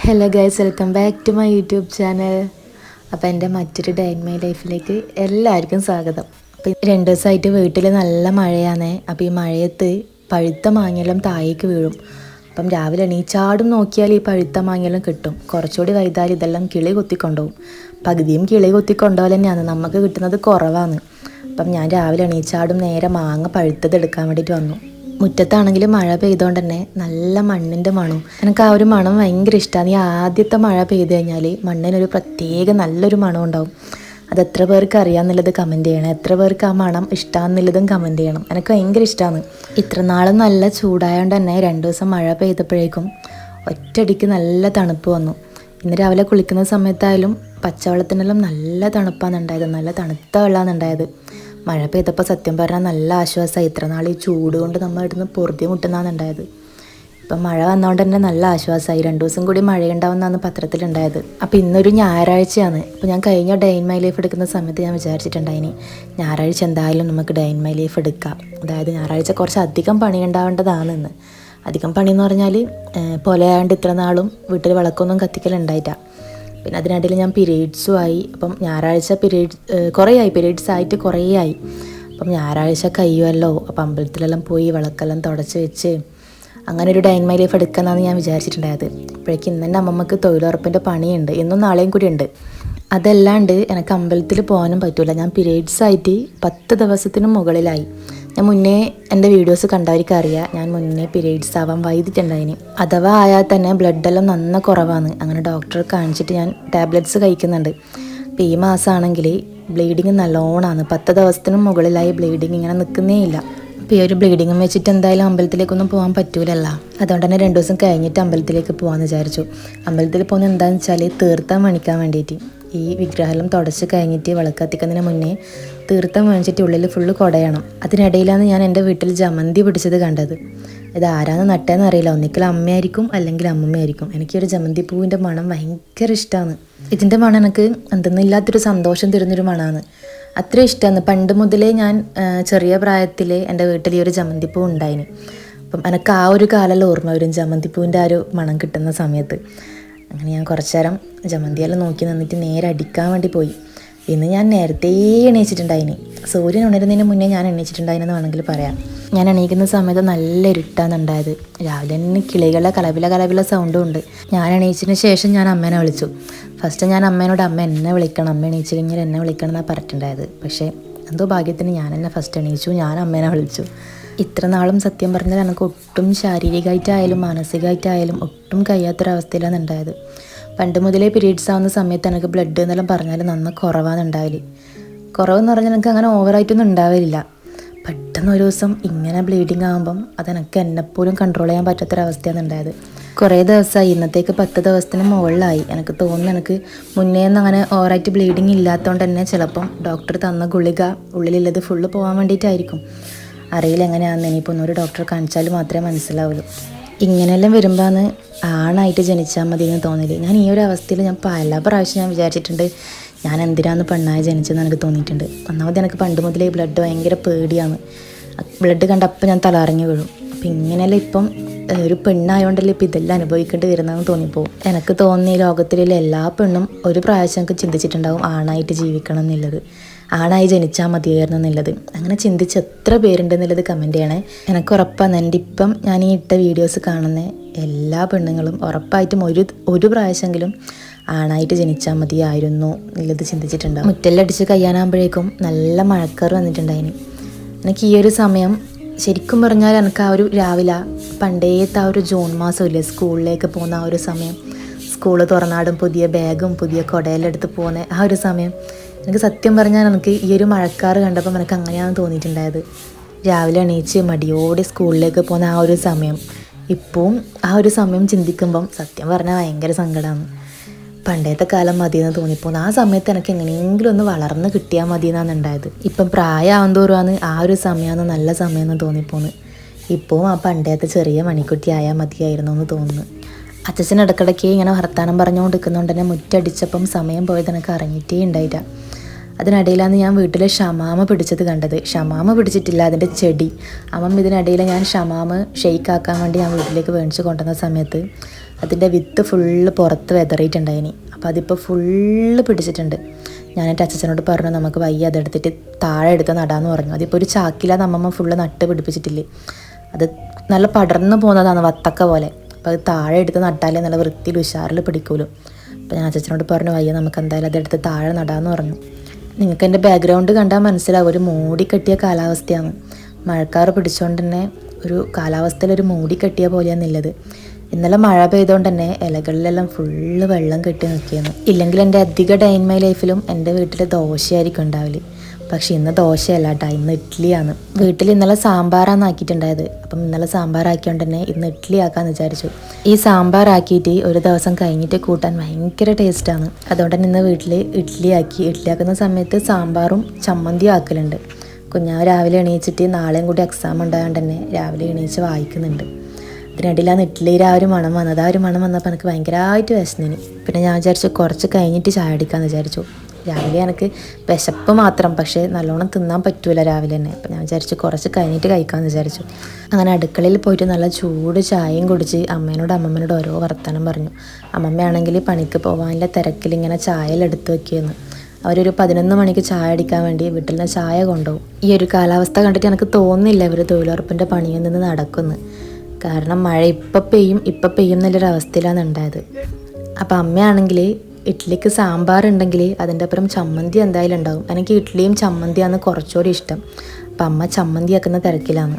Hello guys, welcome back to my YouTube channel. അപ്പോൾ എൻ്റെ മറ്റൊരു ഡേ ഇൻ മൈ ലൈഫിലേക്ക് എല്ലാവർക്കും സ്വാഗതം. അപ്പോൾ 2 ദിവസമായിട്ട് വീട്ടിൽ നല്ല മഴയാണ്. അപ്പോൾ ഈ മഴയത്ത് പഴുത്ത മാങ്ങയെല്ലാം താഴേക്ക് വീഴും. അപ്പം രാവിലെ എണീച്ചാടും നോക്കിയാൽ ഈ പഴുത്ത മാങ്ങയെല്ലാം കിട്ടും. കുറച്ചുകൂടി വൈകുന്നേരം ഇതെല്ലാം കിളി കൊത്തിക്കൊണ്ടുപോകും. പകുതിയും കിളി കൊത്തിക്കൊണ്ടുപോലെ തന്നെയാണ്, നമുക്ക് കിട്ടുന്നത് കുറവാണ്. അപ്പം ഞാൻ രാവിലെ എണീച്ചാടും നേരെ മാങ്ങ പഴുത്തത് എടുക്കാൻ വേണ്ടിയിട്ട് വന്നു. മുറ്റത്താണെങ്കിൽ മഴ പെയ്തുകൊണ്ട് തന്നെ നല്ല മണ്ണിൻ്റെ മണവും എനിക്ക് ആ ഒരു മണം ഭയങ്കര ഇഷ്ടമാണ്. ഈ ആദ്യത്തെ മഴ പെയ്ത് കഴിഞ്ഞാൽ മണ്ണിനൊരു പ്രത്യേക നല്ലൊരു മണം ഉണ്ടാവും. അത് എത്ര പേർക്ക് അറിയാമെന്നുള്ളത് കമൻറ്റ് ചെയ്യണം, എത്ര പേർക്ക് ആ മണം ഇഷ്ടമാണെന്നുള്ളതും കമൻറ്റ് ചെയ്യണം. എനിക്ക് ഭയങ്കര ഇഷ്ടമാണ്. ഇത്ര നാളും നല്ല ചൂടായതുകൊണ്ട് തന്നെ 2 ദിവസം മഴ പെയ്തപ്പോഴേക്കും ഒറ്റയടിക്ക് നല്ല തണുപ്പ് വന്നു. ഇന്ന് രാവിലെ കുളിക്കുന്ന സമയത്തായാലും പച്ചവെള്ളത്തിനെല്ലാം നല്ല തണുപ്പാണ് ഉണ്ടായത്, നല്ല തണുത്ത വെള്ളമാണ് ഉണ്ടായത്. മഴ പെയ്തപ്പോൾ സത്യം പറഞ്ഞാൽ നല്ല ആശ്വാസമായി. ഇത്ര നാൾ ഈ ചൂട് കൊണ്ട് നമ്മൾ ഇവിടുന്ന് പൊറുതി മുട്ടുന്നതാണ് ഉണ്ടായത്. ഇപ്പം മഴ വന്നതുകൊണ്ട് തന്നെ നല്ല ആശ്വാസമായി. 2 ദിവസം കൂടി മഴയുണ്ടാവുമെന്നാണ് പത്രത്തിലുണ്ടായത്. അപ്പോൾ ഇന്നൊരു ഞായറാഴ്ചയാണ്. അപ്പോൾ ഞാൻ കഴിഞ്ഞ ഡേ ഇൻ മൈ ലൈഫ് എടുക്കുന്ന സമയത്ത് ഞാൻ വിചാരിച്ചിട്ടുണ്ടായിനി ഞായറാഴ്ച എന്തായാലും നമുക്ക് ഡേ ഇൻ മൈ ലൈഫ് എടുക്കാം. അതായത് ഞായറാഴ്ച കുറച്ച് അധികം പണി ഉണ്ടാവേണ്ടതാണ് ഇന്ന്. അധികം പണിയെന്ന് പറഞ്ഞാൽ പൊലയാണ്ട് ഇത്ര നാളും വീട്ടിൽ വിളക്കൊന്നും കത്തിക്കലുണ്ടായിട്ടാണ്. പിന്നെ അതിനിടയിൽ ഞാൻ പീരീഡ്സും ആയി. അപ്പം ഞായറാഴ്ച പീരീഡ്സ് ആയിട്ട് കുറേ ആയി. അപ്പം ഞായറാഴ്ച കഴിയുമല്ലോ. അപ്പം അമ്പലത്തിലെല്ലാം പോയി വിളക്കെല്ലാം തുടച്ച് വെച്ച് അങ്ങനെ ഒരു ഡേ ഇൻ മൈ ലൈഫ് എടുക്കാമെന്നാണ് ഞാൻ വിചാരിച്ചിട്ടുണ്ടായത്. അപ്പോഴേക്കും ഇന്ന് തന്നെ അമ്മമ്മക്ക് തൊഴിലുറപ്പിൻ്റെ പണിയുണ്ട്, ഇന്നും നാളെയും കൂടി ഉണ്ട്. അതല്ലാണ്ട് എനിക്ക് അമ്പലത്തിൽ പോകാനും പറ്റില്ല. ഞാൻ പീരീഡ്സ് ആയിട്ട് 10 ദിവസത്തിന് മുകളിലായി. ഞാൻ മുന്നേ എൻ്റെ വീഡിയോസ് കണ്ടവർക്ക് അറിയാം, ഞാൻ മുന്നേ പീരീഡ്സ് ആവാൻ വൈകിട്ടുണ്ടായിന്. അഥവാ ആയാൽ തന്നെ ബ്ലഡെല്ലാം നന്ന കുറവാണ്. അങ്ങനെ ഡോക്ടറെ കാണിച്ചിട്ട് ഞാൻ ടാബ്ലറ്റ്സ് കഴിക്കുന്നുണ്ട്. അപ്പോൾ ഈ മാസമാണെങ്കിൽ ബ്ലീഡിങ് നല്ലോണമാണ്. 10 ദിവസത്തിനും മുകളിലായി ബ്ലീഡിങ് ഇങ്ങനെ നിൽക്കുന്നേ ഇല്ല. അപ്പോൾ ഈ ഒരു ബ്ലീഡിങ്ങും വെച്ചിട്ട് എന്തായാലും അമ്പലത്തിലേക്കൊന്നും പോകാൻ പറ്റൂലല്ലോ. അതുകൊണ്ട് തന്നെ 2 ദിവസം കഴിഞ്ഞിട്ട് അമ്പലത്തിലേക്ക് പോകാമെന്ന് വിചാരിച്ചു. അമ്പലത്തിൽ പോകുന്നത് എന്താണെന്ന് വെച്ചാൽ തീർത്ഥം മേടിക്കാൻ വേണ്ടിയിട്ട്. ഈ വിഗ്രഹം തുടച്ച് കഴിഞ്ഞിട്ട് വിളക്ക് കത്തിക്കുന്നതിന് മുന്നേ തീർത്ഥം മേടിച്ചിട്ട് ഉള്ളിൽ ഫുള്ള് കുടയണം. അതിനിടയിലാണ് ഞാൻ എൻ്റെ വീട്ടിൽ ജമന്തി പിടിച്ചത് കണ്ടത്. ഇത് ആരാന്ന് നട്ടേന്ന് അറിയില്ല, ഒന്നിക്കൽ അമ്മയായിരിക്കും അല്ലെങ്കിൽ അമ്മമ്മയായിരിക്കും. എനിക്കൊരു ജമന്തി പൂവിൻ്റെ മണം ഭയങ്കര ഇഷ്ടമാണ്. ഇതിൻ്റെ മണം എനിക്ക് എന്തെന്നില്ലാത്തൊരു സന്തോഷം തരുന്നൊരു മണമാണ്. അത്ര ഇഷ്ടമാണ്. പണ്ട് മുതലേ ഞാൻ ചെറിയ പ്രായത്തിൽ എൻ്റെ വീട്ടിൽ ഈ ഒരു ജമന്തിപ്പൂ ഉണ്ടായിന്. അപ്പം എനിക്ക് ആ ഒരു കാലമെല്ലാം ഓർമ്മ വരും, ജമന്തിപ്പൂവിൻ്റെ ആ ഒരു മണം കിട്ടുന്ന സമയത്ത്. അങ്ങനെ ഞാൻ കുറച്ച് നേരം ജമന്തിയെല്ലാം നോക്കി നിന്നിട്ട് നേരെ അടിക്കാൻ വേണ്ടി പോയി. ഇന്ന് ഞാൻ നേരത്തെ എണീച്ചിട്ടുണ്ടായിന്. സൂര്യൻ ഉണരുന്നതിന് മുന്നേ ഞാൻ എണീച്ചിട്ടുണ്ടായിനെന്ന് വേണമെങ്കിൽ പറയാം. ഞാൻ എണീക്കുന്ന സമയത്ത് നല്ല ഇരുട്ടാണ് ഉണ്ടായത്. രാവിലെ തന്നെ കിളികളെ കലപില സൗണ്ടും ഉണ്ട്. ഞാൻ എണീച്ചതിന് ശേഷം ഞാൻ അമ്മേനെ വിളിച്ചു. ഫസ്റ്റ് ഞാൻ അമ്മേനോട് അമ്മ എന്നെ വിളിക്കണം, അമ്മ എണീച്ച് കഴിഞ്ഞാൽ എന്നെ വിളിക്കണം എന്നാണ് പറഞ്ഞിട്ടുണ്ടായത്. പക്ഷേ എന്തോ ഭാഗ്യത്തിന് ഞാൻ എന്നെ ഫസ്റ്റ് എണീച്ചു, ഞാൻ അമ്മേനെ വിളിച്ചു. ഇത്ര നാളും സത്യം പറഞ്ഞാൽ എനിക്ക് ഒട്ടും ശാരീരികമായിട്ടായാലും മാനസികമായിട്ടായാലും ഒട്ടും കഴിയാത്തൊരവസ്ഥയിലാണ് ഉണ്ടായത്. പണ്ട് മുതലേ പീരീഡ്സ് ആവുന്ന സമയത്ത് എനിക്ക് ബ്ലഡ് എന്നെല്ലാം പറഞ്ഞാൽ നന്ന കുറവാണ് ഉണ്ടാവില്ല. കുറവെന്ന് പറഞ്ഞാൽ എനിക്ക് അങ്ങനെ ഓവറായിട്ടൊന്നും ഉണ്ടാവില്ല. പെട്ടെന്ന് ഒരു ദിവസം ഇങ്ങനെ ബ്ലീഡിങ് ആകുമ്പം അതെനിക്ക് എന്നെപ്പോലും കൺട്രോൾ ചെയ്യാൻ പറ്റാത്തൊരവസ്ഥയാണ് ഉണ്ടായത്. കുറേ ദിവസമായി, ഇന്നത്തേക്ക് 10 ദിവസത്തിന് മുകളിലായി. എനിക്ക് തോന്നുന്നു എനിക്ക് മുന്നേ ഒന്നും അങ്ങനെ ഓവറായിട്ട് ബ്ലീഡിങ് ഇല്ലാത്തതുകൊണ്ട് തന്നെ ചിലപ്പം ഡോക്ടർ തന്ന ഗുളിക ഉള്ളിലുള്ളത് ഫുള്ള് പോകാൻ വേണ്ടിയിട്ടായിരിക്കും. അറിയില്ല എങ്ങനെയാണെന്ന്. ഇനിയിപ്പോൾ ഒന്നൊരു ഡോക്ടറെ കാണിച്ചാൽ മാത്രമേ മനസ്സിലാവുള്ളൂ. ഇങ്ങനെയെല്ലാം വരുമ്പോഴാണ് ആണായിട്ട് ജനിച്ചാൽ മതി എന്ന് തോന്നില്ല. ഞാൻ ഈ ഒരു അവസ്ഥയിൽ ഞാൻ പല പ്രാവശ്യം ഞാൻ വിചാരിച്ചിട്ടുണ്ട് ഞാൻ എന്തിനാന്ന് പെണ്ണായി ജനിച്ചതെന്ന് എനിക്ക് തോന്നിയിട്ടുണ്ട്. ഒന്നാമത് എനിക്ക് പണ്ട് മുതലേ ബ്ലഡ് ഭയങ്കര പേടിയാണ്. ബ്ലഡ് കണ്ടപ്പോൾ ഞാൻ തലറങ്ങി വീഴും. അപ്പം ഇങ്ങനെയല്ല ഇപ്പം ഒരു പെണ്ണായതുകൊണ്ടല്ലേ ഇപ്പം ഇതെല്ലാം അനുഭവിക്കേണ്ടി വരുന്നതെന്ന് തോന്നിപ്പോവും. എനിക്ക് തോന്നി ലോകത്തിലുള്ള എല്ലാ പെണ്ണും ഒരു പ്രാവശ്യം എനിക്ക് ചിന്തിച്ചിട്ടുണ്ടാവും ആണായിട്ട് ജീവിക്കണം എന്നുള്ളത്, ആണായി ജനിച്ചാൽ മതിയായിരുന്നു എന്നുള്ളത്. അങ്ങനെ ചിന്തിച്ച് എത്ര പേരുണ്ടെന്നുള്ളത് കമൻറ്റ് ചെയ്യണേ. എനിക്ക് ഉറപ്പാണ് എൻ്റെ ഇപ്പം ഞാൻ ഈ ഇട്ട വീഡിയോസ് കാണുന്ന എല്ലാ പെണ്ണുങ്ങളും ഉറപ്പായിട്ടും ഒരു പ്രാവശ്യമെങ്കിലും ആണായിട്ട് ജനിച്ചാൽ മതിയായിരുന്നു എന്നുള്ളത് ചിന്തിച്ചിട്ടുണ്ടാവും. മുറ്റല്ലടിച്ച് കഴിയാനാകുമ്പോഴേക്കും നല്ല മഴക്കാറ് വന്നിട്ടുണ്ടായിന്. എനിക്ക് ഈ ഒരു സമയം ശരിക്കും പറഞ്ഞാൽ എനിക്ക് ആ ഒരു രാവിലെ പണ്ടേത്തെ ആ ഒരു ജൂൺ മാസമില്ലേ സ്കൂളിലേക്ക് പോകുന്ന ആ ഒരു സമയം, സ്കൂൾ തുറന്നാടും പുതിയ ബാഗും പുതിയ കുടയെല്ലാം എടുത്ത് പോകുന്ന ആ ഒരു സമയം, എനിക്ക് സത്യം പറഞ്ഞാൽ എനിക്ക് ഈ ഒരു മഴക്കാറ് കണ്ടപ്പം എനിക്ക് അങ്ങനെയാണ് തോന്നിയിട്ടുണ്ടായത്. രാവിലെ എണീച്ച് മടിയോടെ സ്കൂളിലേക്ക് പോകുന്ന ആ ഒരു സമയം, ഇപ്പവും ആ ഒരു സമയം ചിന്തിക്കുമ്പം സത്യം പറഞ്ഞാൽ ഭയങ്കര സങ്കടമാണ്. പണ്ടത്തെ കാലം മതിയെന്ന് തോന്നിപ്പോകുന്നു. ആ സമയത്ത് എനിക്ക് എങ്ങനെയെങ്കിലും ഒന്ന് വളർന്ന് കിട്ടിയാൽ മതിയെന്നാണ് ഉണ്ടായത്. ഇപ്പം പ്രായമാവും തോറുമാണ് ആ ഒരു സമയമാണ് നല്ല സമയമെന്ന് തോന്നിപ്പോന്ന്. ഇപ്പവും ആ പണ്ടത്തെ ചെറിയ മണിക്കുട്ടി ആയാൽ മതിയായിരുന്നു എന്ന് തോന്നുന്നു. അച്ഛൻ ഇടയ്ക്കിടയ്ക്ക് ഇങ്ങനെ വർത്താനം പറഞ്ഞുകൊണ്ട് നിൽക്കുന്നതുകൊണ്ട് തന്നെ മുറ്റടിച്ചപ്പം സമയം പോയത് എനിക്ക് അറിഞ്ഞിട്ടേ ഉണ്ടായില്ല. അതിനിടയിലാണ് ഞാൻ വീട്ടിൽ ഷമാമ പിടിച്ചത് കണ്ടത്. ഷമാമ പിടിച്ചിട്ടില്ല, അതിൻ്റെ ചെടി. അപ്പം ഇതിനിടയിൽ ഞാൻ ഷമാമ ഷെയ്ക്കാക്കാൻ വേണ്ടി ഞാൻ വീട്ടിലേക്ക് മേടിച്ച് കൊണ്ടുവന്ന സമയത്ത് അതിൻ്റെ വിത്ത് ഫുള്ള് പുറത്ത് വെതറിയിട്ടുണ്ടായിനി. അപ്പോൾ അതിപ്പോൾ ഫുള്ള് പിടിച്ചിട്ടുണ്ട്. ഞാൻ എൻ്റെ അച്ഛനോട് പറഞ്ഞു നമുക്ക് വയ്യ അതെടുത്തിട്ട് താഴെ എടുത്ത് നടാമെന്ന് പറഞ്ഞു. അതിപ്പോൾ ഒരു ചാക്കിലാണ് അമ്മമ്മ ഫുള്ള് നട്ട് പിടിപ്പിച്ചിട്ടില്ലേ. അത് നല്ല പടർന്നു പോകുന്നതാണ് വത്തക്ക പോലെ. അപ്പോൾ അത് താഴെ എടുത്ത് നട്ടാലേ നല്ല വൃത്തിയിൽ ഉഷാറിൽ പിടിക്കുമല്ലോ. അപ്പോൾ ഞാൻ അച്ഛനോട് പറഞ്ഞു വയ്യ നമുക്ക് എന്തായാലും അതെടുത്ത് താഴെ നടാമെന്ന് പറഞ്ഞു. നിങ്ങൾക്ക് എൻ്റെ ബാക്ക്ഗ്രൗണ്ട് കണ്ടാൽ മനസ്സിലാവും, ഒരു മൂടിക്കെട്ടിയ കാലാവസ്ഥയാണ്. മഴക്കാറ് പിടിച്ചുകൊണ്ട് തന്നെ ഒരു കാലാവസ്ഥയിലൊരു മൂടിക്കെട്ടിയ പോലെയാണുള്ളത്. ഇന്നലെ മഴ പെയ്തുകൊണ്ട് തന്നെ ഇലകളിലെല്ലാം ഫുള്ള് വെള്ളം കെട്ടി നിൽക്കുകയാണ്. ഇല്ലെങ്കിൽ എൻ്റെ അധിക ഡേ ഇൻ മൈ ലൈഫിലും എൻ്റെ വീട്ടിൽ ദോശയായിരിക്കും ഉണ്ടാവില്ല. പക്ഷെ ഇന്ന് ദോശയല്ല കേട്ടോ, ഇന്ന് ഇഡ്ഡലിയാണ്. വീട്ടിൽ ഇന്നലെ സാമ്പാറാണ് ആക്കിയിട്ടുണ്ടായത്. അപ്പം ഇന്നലെ സാമ്പാറാക്കിയോണ്ട് തന്നെ ഇന്ന് ഇഡ്ഡലി ആക്കാമെന്ന് വിചാരിച്ചു. ഈ സാമ്പാറാക്കിയിട്ട് ഒരു ദിവസം കഴിഞ്ഞിട്ട് കൂട്ടാൻ ഭയങ്കര ടേസ്റ്റാണ്. അതുകൊണ്ട് തന്നെ ഇന്ന് വീട്ടിൽ ഇഡ്ഡലി ആക്കി. ഇഡ്ഡലി ആക്കുന്ന സമയത്ത് സാമ്പാറും ചമ്മന്തിയും ആക്കലുണ്ട്. കുഞ്ഞാവ് രാവിലെ എണീച്ചിട്ട് നാളെയും കൂടി എക്സാം ഉണ്ടായതുകൊണ്ട് തന്നെ രാവിലെ എണീച്ച് വായിക്കുന്നുണ്ട്. അതിനിടയിലാണ് ഇഡ്ഡലിയുടെ ആ ഒരു മണം വന്നത്. ആ ഒരു മണം വന്നപ്പോൾ എനിക്ക് ഭയങ്കരമായിട്ട് വിശന്നിന്. പിന്നെ ഞാൻ വിചാരിച്ചു കുറച്ച് കഴിഞ്ഞിട്ട് ചായ അടിക്കാമെന്ന് വിചാരിച്ചു. രാവിലെ എനിക്ക് വിശപ്പ് മാത്രം, പക്ഷേ നല്ലോണം തിന്നാൻ പറ്റൂല രാവിലെ തന്നെ. അപ്പം ഞാൻ വിചാരിച്ചു കുറച്ച് കഴിഞ്ഞിട്ട് കഴിക്കാമെന്ന് വിചാരിച്ചു. അങ്ങനെ അടുക്കളയിൽ പോയിട്ട് നല്ല ചൂട് ചായയും കുടിച്ച് അമ്മേനോട് ഓരോ വർത്തമാനം പറഞ്ഞു. അമ്മമ്മയാണെങ്കിൽ പണിക്ക് പോകാനുള്ള തിരക്കിൽ ഇങ്ങനെ ചായയിലെടുത്ത് വെക്കുകയെന്ന്. അവരൊരു 11 മണിക്ക് ചായ അടിക്കാൻ വേണ്ടി വീട്ടിൽ നിന്ന് ചായ കൊണ്ടുപോകും. ഈ ഒരു കാലാവസ്ഥ കണ്ടിട്ട് എനിക്ക് തോന്നുന്നില്ല ഇവർ തൊഴിലുറപ്പിൻ്റെ പണിയിൽ നിന്ന് നടക്കുന്നു. കാരണം മഴ ഇപ്പം പെയ്യും എന്നുള്ളൊരവസ്ഥയിലാണ് ഉണ്ടായത്. അപ്പം അമ്മയാണെങ്കിൽ ഇഡ്ഡലിക്ക് സാമ്പാർ ഉണ്ടെങ്കിൽ അതിൻ്റെ അപ്പുറം ചമ്മന്തി എന്തായാലും ഉണ്ടാവും. എനിക്ക് ഇഡ്ഡലിയും ചമ്മന്തിയാണ് കുറച്ചുകൂടി ഇഷ്ടം. അപ്പം അമ്മ ചമ്മന്തി ആക്കുന്ന തിരക്കിലാണ്.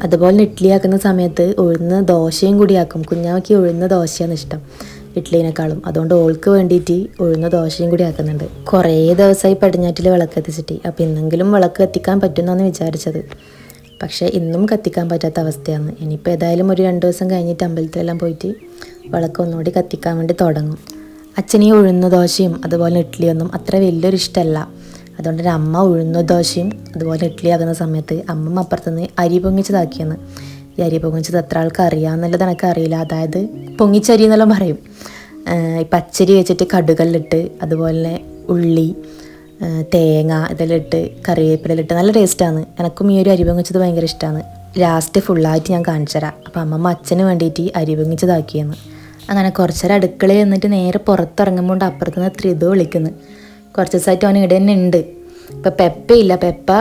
അതുപോലെ ഇഡ്ഡലി ആക്കുന്ന സമയത്ത് ഉഴുന്ന് ദോശയും കൂടി ആക്കും. കുഞ്ഞാവയ്ക്ക് ഉഴുന്ന് ദോശയാണ് ഇഷ്ടം ഇഡ്ഡലിനേക്കാളും. അതുകൊണ്ട് ഓൾക്ക് വേണ്ടിയിട്ട് ഉഴുന്ന് ദോശയും കൂടി ആക്കുന്നുണ്ട്. കുറേ ദിവസമായി പടിഞ്ഞാറ്റിൽ വിളക്ക് കത്തിച്ചിട്ട്. അപ്പം ഇന്നെങ്കിലും വിളക്ക് കത്തിക്കാൻ പറ്റുമെന്നാണ് വിചാരിച്ചത്. പക്ഷേ ഇന്നും കത്തിക്കാൻ പറ്റാത്ത അവസ്ഥയാണ്. ഇനിയിപ്പോൾ ഏതായാലും ഒരു 2 ദിവസം കഴിഞ്ഞിട്ട് അമ്പലത്തിലെല്ലാം പോയിട്ട് വിളക്ക് ഒന്നുകൂടി കത്തിക്കാൻ വേണ്ടി തുടങ്ങും. അച്ഛൻ ഈ ഉഴുന്ന് ദോശയും അതുപോലെ ഇഡ്ഡലിയൊന്നും അത്ര വലിയൊരു ഇഷ്ടമല്ല. അതുകൊണ്ട് തന്നെ അമ്മ ഉഴുന്ന് ദോശയും അതുപോലെ ഇഡ്ഡലി ആകുന്ന സമയത്ത് അമ്മമ്മ അപ്പുറത്തുനിന്ന് അരി പൊങ്ങിച്ചതാക്കിയെന്ന്. ഈ അരി പൊങ്ങിച്ചത് എത്ര ആൾക്ക് അറിയാമെന്നുള്ളത് എനിക്കറിയില്ല. അതായത് പൊങ്ങിച്ചരി എന്നെല്ലാം പറയും. ഈ പച്ചരി വെച്ചിട്ട് കടുകല്ലിട്ട് അതുപോലെ ഉള്ളി തേങ്ങ ഇതെല്ലാം ഇട്ട് കറിവേപ്പിലെല്ലാം ഇട്ട് നല്ല ടേസ്റ്റാണ്. എനിക്കും ഈ ഒരു അരി പൊങ്ങിച്ചത് ഭയങ്കര ഇഷ്ടമാണ്. ലാസ്റ്റ് ഫുള്ളായിട്ട് ഞാൻ കാണിച്ചു തരാം. അപ്പം അമ്മമ്മ അച്ഛന് വേണ്ടിയിട്ട് അരി പൊങ്ങിച്ചതാക്കിയെന്ന്. അങ്ങനെ കുറച്ചേരം അടുക്കളയിൽ നിന്നിട്ട് നേരെ പുറത്തിറങ്ങുമ്പോൾ അപ്പുറത്തുനിന്ന് ത്രിതു വിളിക്കുന്നു. കുറച്ച് ദിവസമായിട്ട് അവൻ ഇവിടെ തന്നെ ഉണ്ട്. ഇപ്പം പെപ്പയില്ല.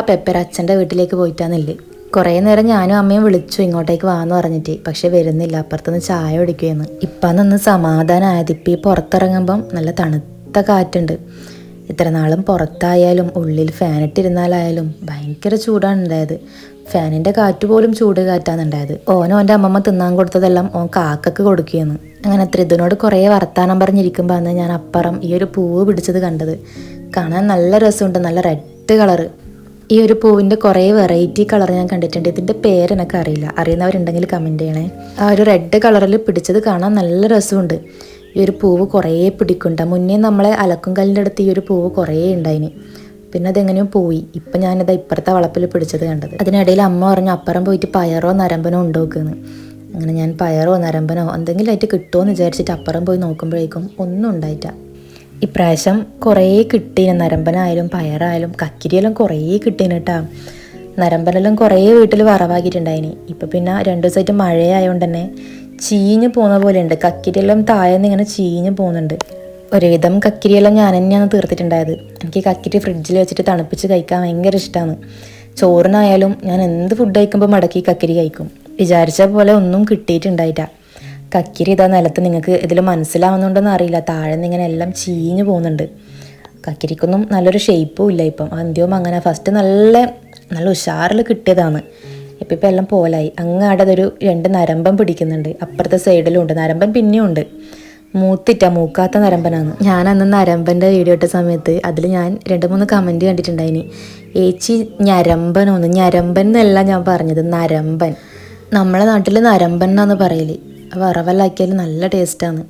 പെപ്പയുടെ അച്ഛൻ്റെ വീട്ടിലേക്ക് പോയിട്ടാന്നില്ലേ. കുറേ നേരം ഞാനും അമ്മയും വിളിച്ചു ഇങ്ങോട്ടേക്ക് വാന്ന് പറഞ്ഞിട്ട്. പക്ഷെ വരുന്നില്ല. അപ്പുറത്തുനിന്ന് ചായ കുടിക്കുകയെന്ന്. ഇപ്പം നിന്ന് സമാധാനമായത്. ഇപ്പം ഈ പുറത്തിറങ്ങുമ്പം നല്ല തണുത്ത കാറ്റുണ്ട്. ഇത്ര നാളും പുറത്തായാലും ഉള്ളിൽ ഫാനിട്ടിരുന്നാലായാലും ഭയങ്കര ചൂടാണ് ഉണ്ടായത്. ഫാനിൻ്റെ കാറ്റ് പോലും ചൂട് കാറ്റാണ് ഉണ്ടായത്. ഓൻ്റെ അമ്മമ്മ തിന്നാൻ കൊടുത്തതെല്ലാം ഓൻ കാക്കക്ക് കൊടുക്കുകയെന്ന്. അങ്ങനെ ത്രിതുനോട് കുറേ വർത്താനം പറഞ്ഞിരിക്കുമ്പോൾ അന്ന് ഞാൻ അപ്പുറം ഈ ഒരു പൂവ് പിടിച്ചത് കണ്ടത്. കാണാൻ നല്ല രസമുണ്ട്, നല്ല റെഡ് കളറ്. ഈ ഒരു പൂവിൻ്റെ കുറേ വെറൈറ്റി കളർ ഞാൻ കണ്ടിട്ടുണ്ട്. ഇതിൻ്റെ പേര് എനിക്കറിയില്ല, അറിയുന്നവരുണ്ടെങ്കിൽ കമൻറ്റ് ചെയ്യണേ. ആ ഒരു റെഡ് കളറിൽ പിടിച്ചത് കാണാൻ നല്ല രസമുണ്ട്. ഈ ഒരു പൂവ് കുറേ പിടിക്കുന്നുണ്ട്. മുന്നേ നമ്മളെ അലക്കും കല്ലിൻ്റെ അടുത്ത് ഈ ഒരു പൂവ് കുറേ ഉണ്ടായിന്. പിന്നെ അതെങ്ങനെയോ പോയി. ഇപ്പം ഞാനിത് ഇപ്പുറത്തെ വളപ്പിൽ പിടിച്ചത് കണ്ടത്. അതിനിടയിൽ അമ്മ പറഞ്ഞു അപ്പുറം പോയിട്ട് പയറോ നരമ്പനോ ഉണ്ടോക്കുന്ന്. അങ്ങനെ ഞാൻ പയറോ നരമ്പനോ എന്തെങ്കിലും ആയിട്ട് കിട്ടുമോ എന്ന് വിചാരിച്ചിട്ട് അപ്പുറം പോയി നോക്കുമ്പോഴേക്കും ഒന്നും ഉണ്ടായിട്ട. ഇപ്രാവശ്യം കുറേ കിട്ടീന്. നരമ്പനായാലും പയറായാലും കക്കിരിയെല്ലാം കുറേ കിട്ടീന് കേട്ടോ. നരമ്പനെല്ലാം കുറേ വീട്ടിൽ വറവാക്കിയിട്ടുണ്ടായിന്. ഇപ്പം പിന്നെ 2 ദിവസമായിട്ട് മഴയായതുകൊണ്ട് തന്നെ ചീഞ്ഞ് പോകുന്ന പോലെ ഉണ്ട്. കക്കിരിയെല്ലാം താഴെന്ന് ഇങ്ങനെ ചീഞ്ഞ് പോകുന്നുണ്ട്. ഒരുവിധം കക്കിരിയെല്ലാം ഞാൻ തന്നെയാണ് തീർത്തിട്ടുണ്ടായത്. എനിക്ക് കക്കിരി ഫ്രിഡ്ജിൽ വെച്ചിട്ട് തണുപ്പിച്ച് കഴിക്കാൻ ഭയങ്കര ഇഷ്ടമാണ്. ചോറിനായാലും ഞാൻ എന്ത് ഫുഡ് കഴിക്കുമ്പോൾ മടക്കി കക്കിരി കഴിക്കും. വിചാരിച്ച പോലെ ഒന്നും കിട്ടിയിട്ടുണ്ടായിട്ടാ. കക്കിരി ഇതാ നിലത്ത്. നിങ്ങൾക്ക് ഇതിൽ മനസ്സിലാവുന്നുണ്ടെന്ന് അറിയില്ല, താഴെ നിന്ന് ഇങ്ങനെ എല്ലാം ചീഞ്ഞ് പോകുന്നുണ്ട്. കക്കിരിക്കൊന്നും നല്ലൊരു ഷേപ്പും ഇല്ല ഇപ്പം. അന്ത്യവും അങ്ങനെ ഫസ്റ്റ് നല്ല ഉഷാറിൽ കിട്ടിയതാണ്. ഇപ്പം എല്ലാം പോലായി. അങ്ങാടെ അതൊരു 2 നരമ്പൻ പിടിക്കുന്നുണ്ട്. അപ്പുറത്തെ സൈഡിലും ഉണ്ട് നരമ്പൻ, പിന്നെയും ഉണ്ട്. മൂക്കാത്ത നരമ്പനാണ്. ഞാൻ അന്ന് നരമ്പൻ്റെ വീഡിയോ ഇട്ട സമയത്ത് അതിൽ ഞാൻ 2-3 കമൻറ്റ് കണ്ടിട്ടുണ്ടായിനി. ഏച്ചി ഞരമ്പനോന്ന്. ഞരമ്പൻ എന്നല്ല ഞാൻ പറഞ്ഞത്, നരമ്പൻ. നമ്മളെ നാട്ടിൽ നരമ്പൻ എന്നാണ് പറയല്. വറവലാക്കിയാൽ നല്ല ടേസ്റ്റാണ്.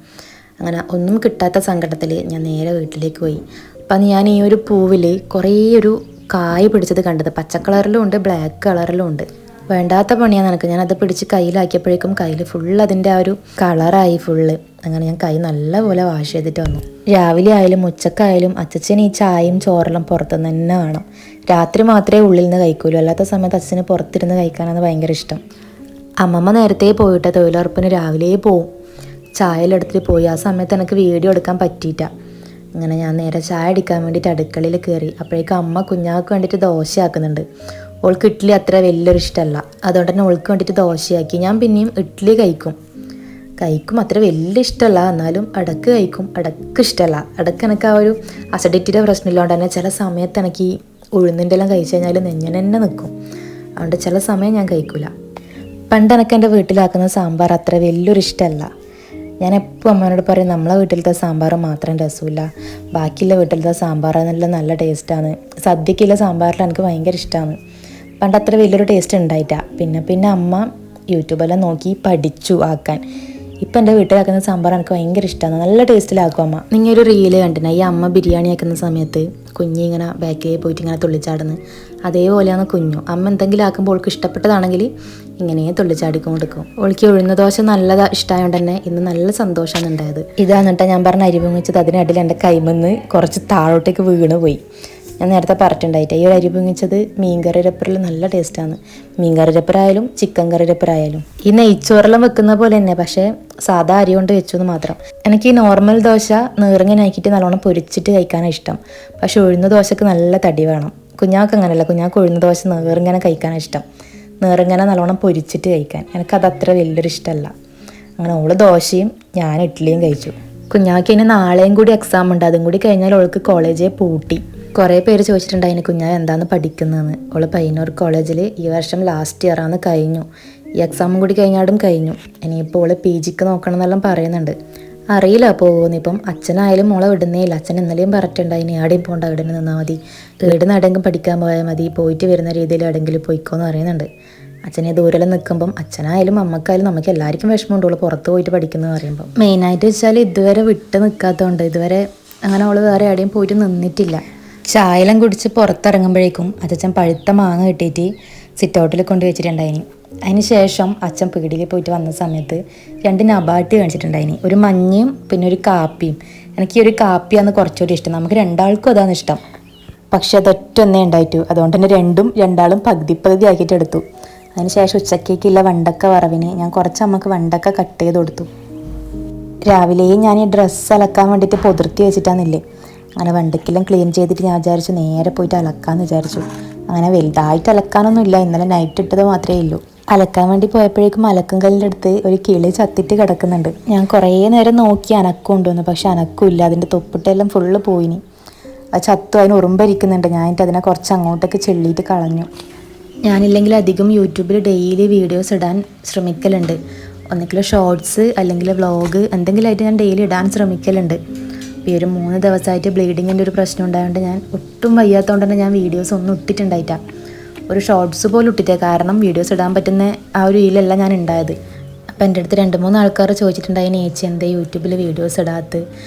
അങ്ങനെ ഒന്നും കിട്ടാത്ത സങ്കടത്തിൽ ഞാൻ നേരെ വീട്ടിലേക്ക് പോയി. അപ്പം ഞാൻ ഈ ഒരു പൂവിൽ കുറേ ഒരു കായ് പിടിച്ചത് കണ്ടത്. പച്ച കളറിലും ഉണ്ട്, ബ്ലാക്ക് കളറിലും ഉണ്ട്. വേണ്ടാത്ത പണിയാണ് എനിക്ക്. ഞാനത് പിടിച്ച് കയ്യിലാക്കിയപ്പോഴേക്കും കയ്യിൽ ഫുള്ള് അതിൻ്റെ ആ ഒരു കളറായി ഫുള്ള്. അങ്ങനെ ഞാൻ കൈ നല്ലപോലെ വാഷ് ചെയ്തിട്ട് വന്നു. രാവിലെ ആയാലും ഉച്ചക്കായാലും അച്ഛന് ഈ ചായയും ചോറെല്ലാം പുറത്തുനിന്ന് തന്നെ വേണം. രാത്രി മാത്രമേ ഉള്ളിൽ നിന്ന് കഴിക്കൂലൂ. അല്ലാത്ത സമയത്ത് അച്ഛന് പുറത്തിരുന്ന് കഴിക്കാനാണ് ഭയങ്കര ഇഷ്ടം. അമ്മമ്മ നേരത്തെ പോയിട്ട് തൊഴിലുറപ്പിന് രാവിലെ പോവും. ചായയിലെടുത്തിട്ട് പോയി. ആ സമയത്ത് എനിക്ക് വീഡിയോ എടുക്കാൻ പറ്റിയിട്ട. അങ്ങനെ ഞാൻ നേരെ ചായ അടിക്കാൻ വേണ്ടിയിട്ട് അടുക്കളയിൽ കയറി. അപ്പോഴേക്കും അമ്മ കുഞ്ഞാൾക്ക് വേണ്ടിയിട്ട് ദോശയാക്കുന്നുണ്ട്. ഓൾക്ക് ഇഡ്ഡലി അത്ര വലിയൊരു ഇഷ്ടമല്ല, അതുകൊണ്ട് തന്നെ ഓൾക്ക് വേണ്ടിയിട്ട് ദോശയാക്കി. ഞാൻ പിന്നെയും ഇഡ്ഡലി കഴിക്കും അത്ര വലിയ ഇഷ്ടമല്ല, എന്നാലും ഇടക്ക് കഴിക്കും, ഇടക്ക് ഇഷ്ടമല്ല. ഇടക്ക് എനിക്ക് ആ ഒരു അസിഡിറ്റിയുടെ പ്രശ്നമില്ലാണ്ട് തന്നെ ചില സമയത്ത് എനിക്ക് ഈ ഉഴുന്നിൻ്റെ എല്ലാം കഴിച്ച് കഴിഞ്ഞാൽ നെഞ്ഞനെ തന്നെ നിൽക്കും. അതുകൊണ്ട് ചില സമയം ഞാൻ കഴിക്കില്ല. പണ്ട് എനിക്ക് എൻ്റെ വീട്ടിലാക്കുന്ന സാമ്പാർ അത്ര വലിയൊരു ഇഷ്ടമല്ല. ഞാൻ എപ്പോൾ അമ്മേനോട് പറയും നമ്മളെ വീട്ടിലത്തെ സാമ്പാർ മാത്രം രസമില്ല, ബാക്കിയുള്ള വീട്ടിലത്തെ സാമ്പാർ നല്ല ടേസ്റ്റാണ്. സദ്യക്കുള്ള സാമ്പാറിൽ എനിക്ക് ഭയങ്കര ഇഷ്ടമാണ്. പണ്ട് അത്ര വലിയൊരു ടേസ്റ്റ് ഉണ്ടായിട്ടാ. പിന്നെ അമ്മ യൂട്യൂബെല്ലാം നോക്കി പഠിച്ചു ആക്കാൻ. ഇപ്പം എൻ്റെ വീട്ടിലാക്കുന്ന സാമ്പാർ എനിക്ക് ഭയങ്കര ഇഷ്ടമാണ്, നല്ല ടേസ്റ്റിലാക്കും അമ്മ. നിങ്ങൾ ഒരു റീല് കണ്ടിന, ഈ അമ്മ ബിരിയാണി ആക്കുന്ന സമയത്ത് കുഞ്ഞി ഇങ്ങനെ ബാക്കിൽ പോയിട്ട് ഇങ്ങനെ തുള്ളിച്ചാടുന്നു. അതേപോലെയാണ് കുഞ്ഞു. അമ്മ എന്തെങ്കിലും ആക്കുമ്പോൾ ഓൾക്ക് ഇഷ്ടപ്പെട്ടതാണെങ്കിൽ ഇങ്ങനെ തുള്ളിച്ചാടിക്കൊണ്ടിരിക്കും. ഓൾക്ക് ഉഴുന്ന ദോശ നല്ല ഇഷ്ടമായതുകൊണ്ട് തന്നെ ഇന്ന് നല്ല സന്തോഷമാണ് ഉണ്ടായത്. ഇതാണ് കേട്ടോ ഞാൻ പറഞ്ഞ അരി പൊങ്ങിച്ചത്. അതിനിടയിൽ എൻ്റെ കൈമന്ന് കുറച്ച് താഴോട്ടേക്ക് വീണ് പോയി. ഞാൻ നേരത്തെ പറഞ്ഞിട്ടുണ്ടായിട്ട് ഈ ഒരു അരി പൊങ്ങിച്ചത് മീൻകറി രപ്പറിൽ നല്ല ടേസ്റ്റാണ്. മീൻകറി രപ്പറായാലും ചിക്കൻ കറി രപ്പറായാലും. ഈ നെയ്ച്ചോറെല്ലാം വെക്കുന്ന പോലെ തന്നെ, പക്ഷേ സാധാ അരി കൊണ്ട് വെച്ചു എന്ന് മാത്രം. എനിക്ക് ഈ നോർമൽ ദോശ നീറിങ്ങനാക്കിയിട്ട് നല്ലോണം പൊരിച്ചിട്ട് കഴിക്കാനാണ് ഇഷ്ടം. പക്ഷെ ഉഴുന്ന ദോശക്ക് നല്ല തടി വേണം. കുഞ്ഞാൾക്ക് അങ്ങനെയല്ല, കുഞ്ഞാൾക്ക് ഉഴുന്ന ദോശ നീറിങ്ങനെ കഴിക്കാനാണ് ഇഷ്ടം. നീറിങ്ങനെ നല്ലോണം പൊരിച്ചിട്ട് കഴിക്കാൻ എനിക്കത് അത്ര വലിയൊരു ഇഷ്ടമല്ല. അങ്ങനെ ഓള് ദോശയും ഞാൻ ഇഡ്ഡലിയും കഴിച്ചു. കുഞ്ഞാൾക്ക് ഇനി നാളെയും കൂടി എക്സാം ഉണ്ട്. അതും കൂടി കഴിഞ്ഞാൽ അവൾക്ക് കോളേജേ പൂട്ടി. കുറേ പേര് ചോദിച്ചിട്ടുണ്ടായിന് കുഞ്ഞാ എന്താന്ന് പഠിക്കുന്നതെന്ന്. അവൾ പയ്യന്നൂർ കോളേജിൽ ഈ വർഷം ലാസ്റ്റ് ഇയറാണ് കഴിഞ്ഞു. ഈ എക്സാമും കൂടി കഴിഞ്ഞാടും കഴിഞ്ഞു. ഇനിയിപ്പോൾ അവൾ PGക്ക് നോക്കണം എന്നെല്ലാം പറയുന്നുണ്ട്. അറിയില്ല പോകുന്നു. ഇപ്പം അച്ഛനായാലും മോളെ വിടുന്നേ ഇല്ല. അച്ഛൻ ഇന്നലെയും പറഞ്ഞിട്ടുണ്ടായിനി ആടെയും പോകണ്ട, അവിടെ നിന്നാൽ മതി, വീടിന് എവിടെയെങ്കിലും പഠിക്കാൻ പോയാൽ മതി, പോയിട്ട് വരുന്ന രീതിയിൽ എവിടെയെങ്കിലും പോയിക്കോന്ന് പറയുന്നുണ്ട്. അച്ഛനെ ദൂരെല്ലാം നിൽക്കുമ്പം അച്ഛനായാലും അമ്മക്കായാലും നമുക്ക് എല്ലാവർക്കും വിഷമമുണ്ടുള്ളൂ പുറത്ത് പോയിട്ട് പഠിക്കുന്നത് പറയുമ്പോൾ. മെയിനായിട്ട് വെച്ചാൽ ഇതുവരെ വിട്ട് നിൽക്കാത്തതുകൊണ്ട് ഇതുവരെ അങ്ങനെ അവൾ വേറെ എവിടെയും പോയിട്ട് നിന്നിട്ടില്ല. ചായയെല്ലാം കുടിച്ച് പുറത്തിറങ്ങുമ്പോഴേക്കും അച്ഛൻ പഴുത്ത മാങ്ങ കിട്ടിയിട്ട് സിറ്റ് ഔട്ടിൽ കൊണ്ട് വെച്ചിട്ടുണ്ടായിനി. അതിന് ശേഷം അച്ഛൻ പീടിയിൽ പോയിട്ട് വന്ന സമയത്ത് 2 നബാട്ടി കാണിച്ചിട്ടുണ്ടായിനി, ഒരു മഞ്ഞയും പിന്നെ ഒരു കാപ്പിയും. എനിക്ക് ഈ ഒരു കാപ്പിയാണ് കുറച്ചുകൂടി ഇഷ്ടം. നമുക്ക് രണ്ടാൾക്കും അതാണ് ഇഷ്ടം. പക്ഷെ അതൊറ്റൊന്നേ ഉണ്ടായിട്ടു. അതുകൊണ്ട് തന്നെ രണ്ടാളും പകുതി ആക്കിയിട്ട് എടുത്തു. അതിന് ശേഷം ഉച്ചക്കേക്കുള്ള വെണ്ടക്ക വറവിന് ഞാൻ കുറച്ച് അമ്മക്ക് വെണ്ടക്ക കട്ട് ചെയ്ത് കൊടുത്തു. രാവിലെയും ഞാൻ ഈ ഡ്രസ്സ് അലക്കാൻ വേണ്ടിയിട്ട് പൊതിർത്തി വെച്ചിട്ടാന്നില്ലേ. അങ്ങനെ വെണ്ടയ്ക്കെല്ലാം ക്ലീൻ ചെയ്തിട്ട് ഞാൻ വിചാരിച്ചു നേരെ പോയിട്ട് അലക്കാമെന്ന് വിചാരിച്ചു. അങ്ങനെ വലുതായിട്ട് അലക്കാനൊന്നുമില്ല, ഇന്നലെ നൈറ്റ് ഇട്ടത് മാത്രമേ ഉള്ളൂ. അലക്കാൻ വേണ്ടി പോയപ്പോഴേക്കും അലക്കും കല്ലിൻ്റെ അടുത്ത് ഒരു കിളി ചത്തിട്ട് കിടക്കുന്നുണ്ട്. ഞാൻ കുറേ നേരം നോക്കി അനക്കം കൊണ്ടുവന്നു, പക്ഷെ അനക്കമില്ല. അതിൻ്റെ തൊപ്പിട്ടെല്ലാം ഫുള്ള് പോയിനി. അത് ചത്തു, അതിന് ഉറുമ്പരിക്കുന്നുണ്ട്. ഞാനിട്ട് അതിനെ കുറച്ച് അങ്ങോട്ടേക്ക് ചെള്ളിയിട്ട് കളഞ്ഞു. ഞാനില്ലെങ്കിൽ അധികം യൂട്യൂബിൽ ഡെയിലി വീഡിയോസ് ഇടാൻ ശ്രമിക്കലുണ്ട്. ഒന്നെങ്കിലും ഷോർട്സ് അല്ലെങ്കിൽ വ്ളോഗ് എന്തെങ്കിലുമായിട്ട് ഞാൻ ഡെയിലി ഇടാൻ ശ്രമിക്കലുണ്ട്. ഈ ഒരു 3 ദിവസമായിട്ട് ബ്ലീഡിങ്ങിൻ്റെ ഒരു പ്രശ്നം ഉണ്ടായതുകൊണ്ട് ഞാൻ ഒട്ടും വയ്യാത്തതുകൊണ്ട് തന്നെ ഞാൻ വീഡിയോസ് ഒന്നും ഇട്ടിട്ടുണ്ടായിട്ടാണ്. ഒരു ഷോർട്സ് പോലും ഇട്ടിട്ടേ, കാരണം വീഡിയോസ് ഇടാൻ പറ്റുന്ന ആ ഒരു ഇതിലല്ല ഞാൻ ഉണ്ടായത്. അപ്പോൾ എൻ്റെ അടുത്ത് 2-3 ആൾക്കാർ ചോദിച്ചിട്ടുണ്ടായിന് ചേച്ചി എന്താ യൂട്യൂബിൽ വീഡിയോസ് ഇടാത്ത.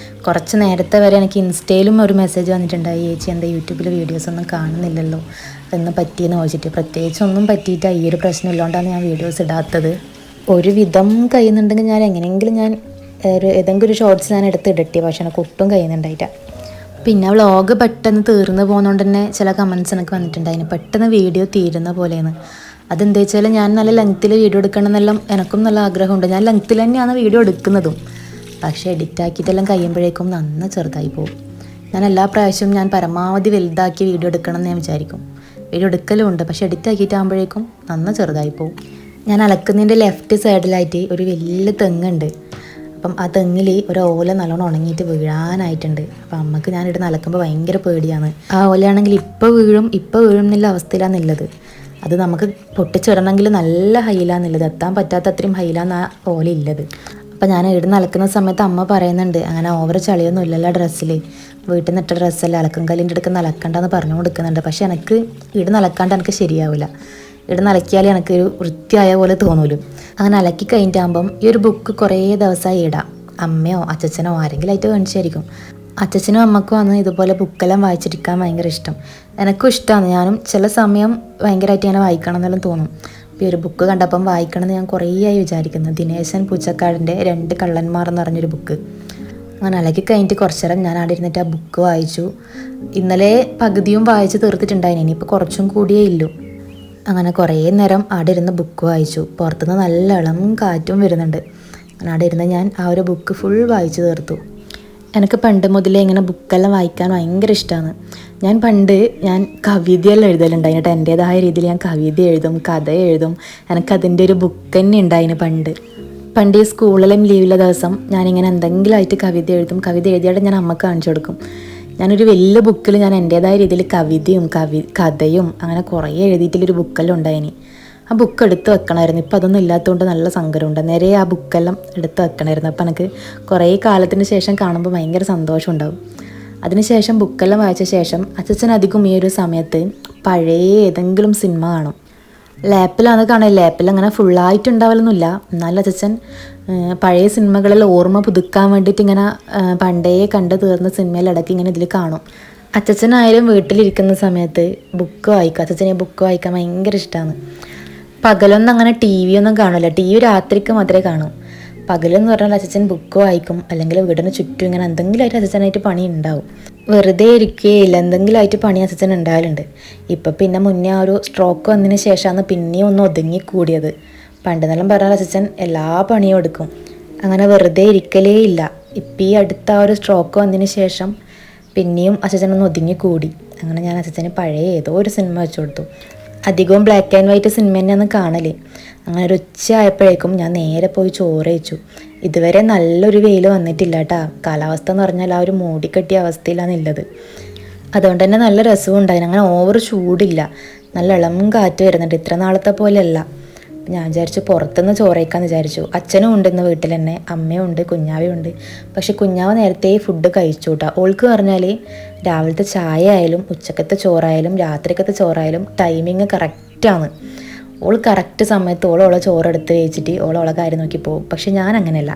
കുറച്ച് നേരത്തെ വരെ എനിക്ക് ഇൻസ്റ്റയിലും ഒരു മെസ്സേജ് വന്നിട്ടുണ്ടായി, ചേച്ചി എന്താ യൂട്യൂബിൽ വീഡിയോസ് ഒന്നും കാണുന്നില്ലല്ലോ എന്ന് പറ്റിയെന്ന് ചോദിച്ചിട്ട്. പ്രത്യേകിച്ചൊന്നും പറ്റിയിട്ടാണ്, ഈ ഒരു പ്രശ്നം ഇല്ലാണ്ടാണ് ഞാൻ വീഡിയോസ് ഇടാത്തത്. ഒരു വിധം കഴിയുന്നുണ്ടെങ്കിൽ ഞാൻ എങ്ങനെയെങ്കിലും ഏതെങ്കിലും ഒരു ഷോർട്സ് ഞാൻ എടുത്ത് ഇടട്ടെ, പക്ഷെ എനിക്ക് ഒട്ടും കഴിയുന്നുണ്ടായിട്ടാ. പിന്നെ വ്ളോഗ് പെട്ടെന്ന് തീർന്നു പോകുന്നതുകൊണ്ട് തന്നെ ചില കമൻസ് എനിക്ക് വന്നിട്ടുണ്ടായിരുന്നു, പെട്ടെന്ന് വീഡിയോ തീരുന്ന പോലെയെന്ന്. അതെന്താ വെച്ചാൽ ഞാൻ നല്ല ലെങ്ത്തിൽ വീഡിയോ എടുക്കണം എന്നെല്ലാം എനിക്കും നല്ല ആഗ്രഹമുണ്ട്. ഞാൻ ലെങ്ത്തിൽ തന്നെയാണ് വീഡിയോ എടുക്കുന്നതും. പക്ഷേ എഡിറ്റാക്കിയിട്ടെല്ലാം കഴിയുമ്പോഴേക്കും നന്ന ചെറുതായി പോകും. ഞാൻ എല്ലാ പ്രാവശ്യവും ഞാൻ പരമാവധി വലുതാക്കി വീഡിയോ എടുക്കണം എന്ന് ഞാൻ വിചാരിക്കും. വീഡിയോ എടുക്കലും ഉണ്ട്, പക്ഷേ എഡിറ്റാക്കിയിട്ടാകുമ്പോഴേക്കും നന്ന ചെറുതായി പോകും. ഞാൻ അലക്കുന്നതിൻ്റെ ലെഫ്റ്റ് സൈഡിലായിട്ട് ഒരു വലിയ തെങ്ങുണ്ട്. അപ്പം ആ തെങ്ങിൽ ഒരു ഓല നല്ലോണം ഉണങ്ങിയിട്ട് വീഴാനായിട്ടുണ്ട്. അപ്പം അമ്മക്ക് ഞാനിടുന്ന് അലക്കുമ്പോൾ ഭയങ്കര പേടിയാണ്. ആ ഓലയാണെങ്കിൽ ഇപ്പോൾ വീഴും എന്നുള്ള അവസ്ഥയിലാണുള്ളത്. അത് നമുക്ക് പൊട്ടിച്ചിടണമെങ്കിൽ നല്ല ഹൈലാന്നുള്ളത്, എത്താൻ പറ്റാത്ത അത്രയും ഹൈലാന്ന് ആ ഓല ഇല്ലത്. അപ്പം ഞാൻ ഇടുന്ന് അലക്കുന്ന സമയത്ത് അമ്മ പറയുന്നുണ്ട്, അങ്ങനെ ഓവർ ചളിയൊന്നും ഇല്ലല്ലോ ഡ്രസ്സിൽ, വീട്ടിൽ നിന്ന് ഇട്ട ഡ്രസ്സല്ല, അലക്കും കല്ലിൻ്റെ അടുക്ക് അലക്കണ്ടെന്ന് പറഞ്ഞു കൊടുക്കുന്നുണ്ട്. പക്ഷേ എനിക്ക് ഇടുന്ന് അലക്കാണ്ട് എനിക്ക് ശരിയാവില്ല. ഇടുന്ന് അലക്കിയാൽ എനിക്കൊരു വൃത്തിയായ പോലെ തോന്നൂലും. അങ്ങനെ അലക്കി കഴിഞ്ഞിട്ടാകുമ്പം ഈ ഒരു ബുക്ക് കുറേ ദിവസമായി ഇടാം. അമ്മയോ അച്ഛനോ ആരെങ്കിലും ആയിട്ട് കാണിച്ചായിരിക്കും. അച്ഛനും അമ്മക്കും അന്ന് ഇതുപോലെ ബുക്കെല്ലാം വായിച്ചിരിക്കാൻ ഭയങ്കര ഇഷ്ടം. എനിക്കും ഇഷ്ടമാണ്. ഞാനും ചില സമയം ഭയങ്കരമായിട്ട് ഇങ്ങനെ വായിക്കണം എന്നെല്ലാം തോന്നും. ഈ ഒരു ബുക്ക് കണ്ടപ്പം വായിക്കണമെന്ന് ഞാൻ കുറേ ആയി വിചാരിക്കുന്നു. ദിനേശൻ പൂച്ചക്കാടിൻ്റെ 2 കള്ളന്മാർ എന്ന് പറഞ്ഞൊരു ബുക്ക്. അങ്ങനെ അലക്കി കഴിഞ്ഞിട്ട് കുറച്ച് നേരം ഞാൻ അവിടെ ഇരുന്നിട്ട് ആ ബുക്ക് വായിച്ചു. ഇന്നലെ പകുതിയും വായിച്ച് തീർത്തിട്ടുണ്ടായിരുന്നു, ഇനിയിപ്പോൾ കുറച്ചും കൂടിയേ ഇല്ലൂ. അങ്ങനെ കുറേ നേരം അവിടെ ഇരുന്ന് ബുക്ക് വായിച്ചു. പുറത്തുനിന്ന് നല്ല ഇളം കാറ്റും വരുന്നുണ്ട്. അവിടെ ഇരുന്ന് ഞാൻ ആ ഒരു ബുക്ക് ഫുൾ വായിച്ചു തീർത്തു. എനിക്ക് പണ്ട് മുതലേ ഇങ്ങനെ ബുക്കെല്ലാം വായിക്കാൻ ഭയങ്കര ഇഷ്ടമാണ്. ഞാൻ കവിതയെല്ലാം എഴുതലുണ്ടായിന് കേട്ടോ. എൻ്റേതായ രീതിയിൽ ഞാൻ കവിത എഴുതും, കഥ എഴുതും. എനിക്കതിൻ്റെ ഒരു ബുക്ക് തന്നെ ഉണ്ടായിന് പണ്ട് ഈ സ്കൂളിലും ലീവുള്ള ദിവസം ഞാനിങ്ങനെ എന്തെങ്കിലും ആയിട്ട് കവിത എഴുതും. കവിത എഴുതിയായിട്ട് ഞാൻ അമ്മക്ക് കാണിച്ചു കൊടുക്കും. ഞാനൊരു വലിയ ബുക്കിൽ ഞാൻ എൻ്റേതായ രീതിയിൽ കവിതയും കഥയും അങ്ങനെ കുറേ എഴുതിയിട്ടുള്ളൊരു ബുക്കെല്ലാം ഉണ്ടായിന്. ആ ബുക്ക് എടുത്ത് വെക്കണമായിരുന്നു. ഇപ്പം അതൊന്നും ഇല്ലാത്തതുകൊണ്ട് നല്ല സങ്കടമുണ്ട്. നേരെ ആ ബുക്കെല്ലാം എടുത്ത് വെക്കണമായിരുന്നു. അപ്പം എനിക്ക് കുറേ കാലത്തിന് ശേഷം കാണുമ്പോൾ ഭയങ്കര സന്തോഷം ഉണ്ടാവും. അതിനുശേഷം ബുക്കെല്ലാം വായിച്ച ശേഷം അച്ഛൻ അധികം ഈ ഒരു സമയത്ത് പഴയ ഏതെങ്കിലും സിനിമ കാണും. ലാപ്പിലാണ് കാണുക. ലാപ്പിൽ അങ്ങനെ ഫുള്ളായിട്ടുണ്ടാവലൊന്നുമില്ല. എന്നാലും അച്ഛൻ പഴയ സിനിമകളിൽ ഓർമ്മ പുതുക്കാൻ വേണ്ടിയിട്ട് ഇങ്ങനെ പണ്ടേ കണ്ട് തീർന്ന സിനിമയിൽ ഇടയ്ക്ക് ഇങ്ങനെ ഇതിൽ കാണും. അച്ഛനായാലും വീട്ടിലിരിക്കുന്ന സമയത്ത് ബുക്ക് വായിക്കും. അച്ഛനെ ബുക്ക് വായിക്കാൻ ഭയങ്കര ഇഷ്ടമാണ്. പകലൊന്നും അങ്ങനെ ടി വി ഒന്നും കാണില്ല. ടി വി രാത്രിക്ക് മാത്രമേ കാണൂ. പകലെന്ന് പറഞ്ഞാൽ അച്ഛൻ ബുക്ക് വായിക്കും, അല്ലെങ്കിൽ വീടിന് ചുറ്റും ഇങ്ങനെ എന്തെങ്കിലും ആയിട്ട് അച്ഛനായിട്ട് പണി ഉണ്ടാവും. വെറുതെ ഇരിക്കുകയില്ല, എന്തെങ്കിലും ആയിട്ട് പണി അച്ഛൻ ഉണ്ടാവലുണ്ട്. ഇപ്പം പിന്നെ മുന്നേ ആ ഒരു സ്ട്രോക്ക് വന്നതിന് ശേഷമാണ് പിന്നെയും ഒന്ന് ഒതുങ്ങിക്കൂടിയത്. പണ്ടെന്നെല്ലാം പറഞ്ഞാൽ അച്ഛൻ എല്ലാ പണിയും എടുക്കും, അങ്ങനെ വെറുതെ ഇരിക്കലേ ഇല്ല. ഇപ്പം ഈ അടുത്ത ആ ഒരു സ്ട്രോക്ക് വന്നതിന് ശേഷം പിന്നെയും അച്ഛനൊന്ന് ഒതുങ്ങിക്കൂടി. അങ്ങനെ ഞാൻ അച്ഛന് പഴയ ഏതോ ഒരു സിനിമ വെച്ചു കൊടുത്തു. അധികവും ബ്ലാക്ക് ആൻഡ് വൈറ്റ് സിനിമ തന്നെയാണ് കാണല്. അങ്ങനെ ഒരു ഉച്ച ആയപ്പോഴേക്കും ഞാൻ നേരെ പോയി ചോറ് കഴിച്ചു. ഇതുവരെ നല്ലൊരു വെയിൽ വന്നിട്ടില്ല കേട്ടോ. കാലാവസ്ഥ എന്ന് പറഞ്ഞാൽ ആ ഒരു മൂടിക്കെട്ടിയ അവസ്ഥയിലാണ് ഉള്ളത്. അതുകൊണ്ട് തന്നെ നല്ല രസവും ഉണ്ടായിരുന്നു. അങ്ങനെ ഓവർ ചൂടില്ല, നല്ല ഇളം കാറ്റ് വരുന്നുണ്ട്. ഇത്ര നാളത്തെ പോലെയല്ല. ഞാൻ വിചാരിച്ചു പുറത്തുനിന്ന് ചോറ് കഴിക്കാമെന്ന് വിചാരിച്ചു. അച്ഛനും ഉണ്ട് ഇന്ന് വീട്ടിൽ തന്നെ, അമ്മയും ഉണ്ട്, കുഞ്ഞാവയും ഉണ്ട്. പക്ഷെ കുഞ്ഞാവ് നേരത്തെ ഫുഡ് കഴിച്ചു കേട്ടോ. ഓൾക്ക് പറഞ്ഞാൽ രാവിലത്തെ ചായ ആയാലും ഉച്ചക്കത്തെ ചോറായാലും രാത്രിക്കത്തെ ചോറായാലും ടൈമിങ് കറക്റ്റാണ്. ഓൾ കറക്റ്റ് സമയത്ത് ഓളോളെ ചോറെടുത്ത് കഴിച്ചിട്ട് ഓളോളെ കാര്യം നോക്കി പോകും. പക്ഷെ ഞാൻ അങ്ങനെയല്ല.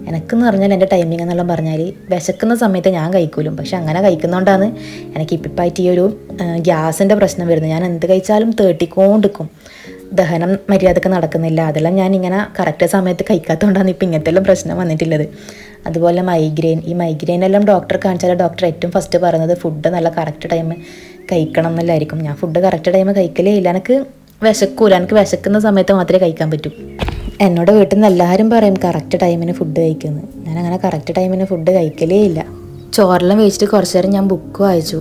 എനിക്കെന്ന് പറഞ്ഞാൽ എൻ്റെ ടൈമിംഗ് എന്നെല്ലാം പറഞ്ഞാൽ വിശക്കുന്ന സമയത്ത് ഞാൻ കഴിക്കൂലും. പക്ഷെ അങ്ങനെ കഴിക്കുന്നതുകൊണ്ടാണ് എനിക്ക് ഇപ്പിപ്പായിട്ട് ഈ ഒരു ഗ്യാസിൻ്റെ പ്രശ്നം വരുന്നത്. ഞാൻ എന്ത് കഴിച്ചാലും തേട്ടിക്കൊണ്ടിരിക്കും, ദഹനം മര്യാദക്ക് നടക്കുന്നില്ല. അതെല്ലാം ഞാൻ ഇങ്ങനെ കറക്റ്റ് സമയത്ത് കഴിക്കാത്തതുകൊണ്ടാണ് ഇപ്പം ഇങ്ങനത്തെ എല്ലാം പ്രശ്നം വന്നിട്ടുള്ളത്. അതുപോലെ ഈ മൈഗ്രെയിനെല്ലാം ഡോക്ടറെ കാണിച്ചാൽ ഡോക്ടർ ഏറ്റവും ഫസ്റ്റ് പറയുന്നത് ഫുഡ് നല്ല കറക്റ്റ് ടൈം കഴിക്കണം എന്നല്ലായിരിക്കും. ഞാൻ ഫുഡ് കറക്റ്റ് ടൈം കഴിക്കലേ ഇല്ല. എനിക്ക് വിശക്കൂല. എനിക്ക് വിശക്കുന്ന സമയത്ത് മാത്രമേ കഴിക്കാൻ പറ്റൂ. എന്നോട് വീട്ടിൽ നിന്ന് എല്ലാവരും പറയും കറക്റ്റ് ടൈമിന് ഫുഡ് കഴിക്കുന്നത്. ഞാനങ്ങനെ കറക്റ്റ് ടൈമിന് ഫുഡ് കഴിക്കലേ ഇല്ല. ചോറെല്ലാം വെച്ചിട്ട് കുറച്ച് നേരം ഞാൻ ബുക്ക് വായിച്ചു.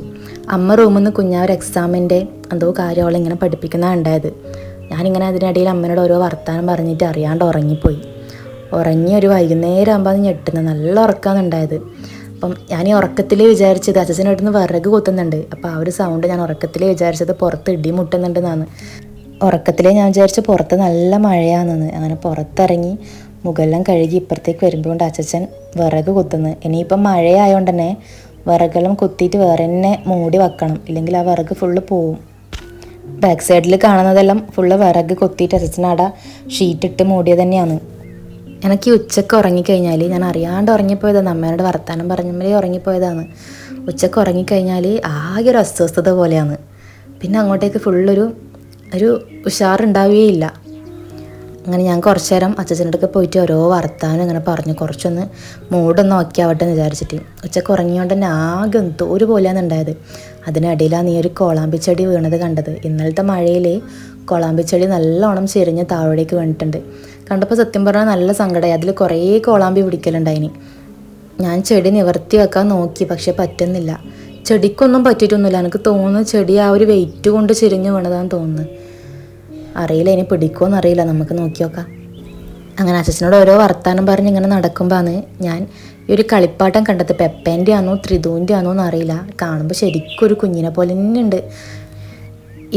അമ്മ റൂമിൽ നിന്ന് കുഞ്ഞാവൊരു എക്സാമിൻ്റെ എന്തോ കാര്യം അവളിങ്ങനെ പഠിപ്പിക്കുന്നതാണ് ഉണ്ടായത്. ഞാനിങ്ങനെ അതിനിടയിൽ അമ്മേനോട് ഓരോ വർത്താനം പറഞ്ഞിട്ട് അറിയാണ്ട് ഉറങ്ങിപ്പോയി. ഉറങ്ങി ഒരു വൈകുന്നേരം ആകുമ്പോൾ അത് ഞെട്ടുന്നത്, നല്ല ഉറക്കമാണ് ഉണ്ടായത്. അപ്പം ഞാൻ ഈ ഉറക്കത്തിൽ വിചാരിച്ചത് അച്ഛനോട് നിന്ന് വിറക് കുത്തുന്നുണ്ട്. അപ്പോൾ ആ ഒരു സൗണ്ട് ഞാൻ ഉറക്കത്തിൽ വിചാരിച്ചത് പുറത്ത് ഇടി മുട്ടുന്നുണ്ടെന്നാണ്. ഉറക്കത്തിലേ ഞാൻ വിചാരിച്ചു പുറത്ത് നല്ല മഴയാണെന്ന്. അങ്ങനെ പുറത്തിറങ്ങി മുഖെല്ലാം കഴുകി ഇപ്പുറത്തേക്ക് വരുമ്പോൾ അച്ഛൻ വിറക് കുത്തുന്നു. ഇനിയിപ്പം മഴയായതുകൊണ്ട് തന്നെ വിറകെല്ലാം കുത്തിയിട്ട് വേറെ തന്നെ മൂടി വെക്കണം, ഇല്ലെങ്കിൽ ആ വിറക് ഫുള്ള് പോവും. ബാക്ക് സൈഡിൽ കാണുന്നതെല്ലാം ഫുള്ള് വിറക് കൊത്തിയിട്ട് അച്ഛനവിടെ ഷീറ്റിട്ട് മൂടിയത് തന്നെയാണ്. എനിക്ക് ഉച്ചക്ക് ഉറങ്ങിക്കഴിഞ്ഞാൽ ഞാൻ അറിയാണ്ട് ഉറങ്ങിപ്പോയതാണ്. അമ്മേനോട് വർത്താനം പറഞ്ഞപ്പോഴേ ഉറങ്ങിപ്പോയതാണ്. ഉച്ചക്ക് ഉറങ്ങിക്കഴിഞ്ഞാൽ ആകെ ഒരു അസ്വസ്ഥത പോലെയാണ്. പിന്നെ അങ്ങോട്ടേക്ക് ഫുള്ളൊരു ഉഷാറുണ്ടാവുകയില്ല. അങ്ങനെ ഞാൻ കുറച്ച് നേരം അച്ഛനടുത്ത് പോയിട്ട് ഓരോ വർത്താനം ഇങ്ങനെ പറഞ്ഞു കുറച്ചൊന്ന് മൂടൊന്ന് ഓക്കെ ആവട്ടെ എന്ന് വിചാരിച്ചിട്ട്. ഉച്ചക്ക് ഉറങ്ങിയോണ്ട് തന്നെ ആകെ എന്തോരു പോലെയാണ് ഉണ്ടായത്. അതിനിടയിലാണ് ഈ ഒരു കോളാമ്പിച്ചെടി വീണത് കണ്ടത്. ഇന്നലത്തെ മഴയിൽ കോളാമ്പിച്ചെടി നല്ലോണം ചെരിഞ്ഞ് താഴേക്ക് വീണിട്ടുണ്ട്. കണ്ടപ്പോൾ സത്യം പറഞ്ഞാൽ നല്ല സങ്കടമായി. അതിൽ കുറേ കോളാമ്പി പിടിക്കലുണ്ടായിനി. ഞാൻ ചെടി നിവർത്തി വെക്കാൻ നോക്കി, പക്ഷെ പറ്റുന്നില്ല. ചെടിക്കൊന്നും പറ്റിയിട്ടൊന്നുമില്ല. എനിക്ക് തോന്നുന്നു ചെടി ആ ഒരു വെയിറ്റ് കൊണ്ട് ചെരിഞ്ഞ് വീണതാന്ന് തോന്നുന്നു. അറിയില്ല, ഇനി പിടിക്കുമോയെന്ന് അറിയില്ല, നമുക്ക് നോക്കി നോക്കാം. അങ്ങനെ അച്ഛനോട് ഓരോ വർത്താനം പറഞ്ഞ് ഇങ്ങനെ നടക്കുമ്പോഴാണ് ഞാൻ ഈ ഒരു കളിപ്പാട്ടം കണ്ടത്. പെപ്പേൻ്റെ ആണോ ത്രിധുവിൻ്റെ ആണോ എന്ന് അറിയില്ല. കാണുമ്പോൾ ശരിക്കും ഒരു കുഞ്ഞിനെ പോലെ തന്നെ ഉണ്ട്.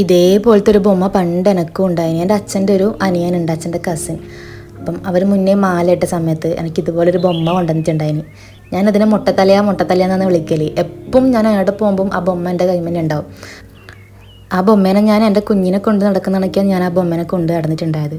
ഇതേപോലത്തെ ഒരു ബൊമ്മ പണ്ട് എനിക്കും ഉണ്ടായിന്. എൻ്റെ അച്ഛൻ്റെ ഒരു അനിയനുണ്ട്, അച്ഛൻ്റെ കസിൻ. അപ്പം അവർ മുന്നേ മാലയിട്ട സമയത്ത് എനിക്കിതുപോലൊരു ബൊമ്മ കൊണ്ടുവന്നിട്ടുണ്ടായിന്. ഞാനതിനെ മുട്ടത്തലയാന്നാണ് വിളിക്കൽ. എപ്പം ഞാൻ അവിടെ പോകുമ്പം ആ ബൊമ്മ എൻ്റെ കൈമന്നെ ഉണ്ടാവും. ആ ബൊമ്മേനെ ഞാൻ എൻ്റെ കുഞ്ഞിനെ കൊണ്ട് നടക്കുന്നതൊക്കെയാണ് ഞാൻ ആ ബൊമ്മേനെ കൊണ്ട് നടന്നിട്ടുണ്ടായത്.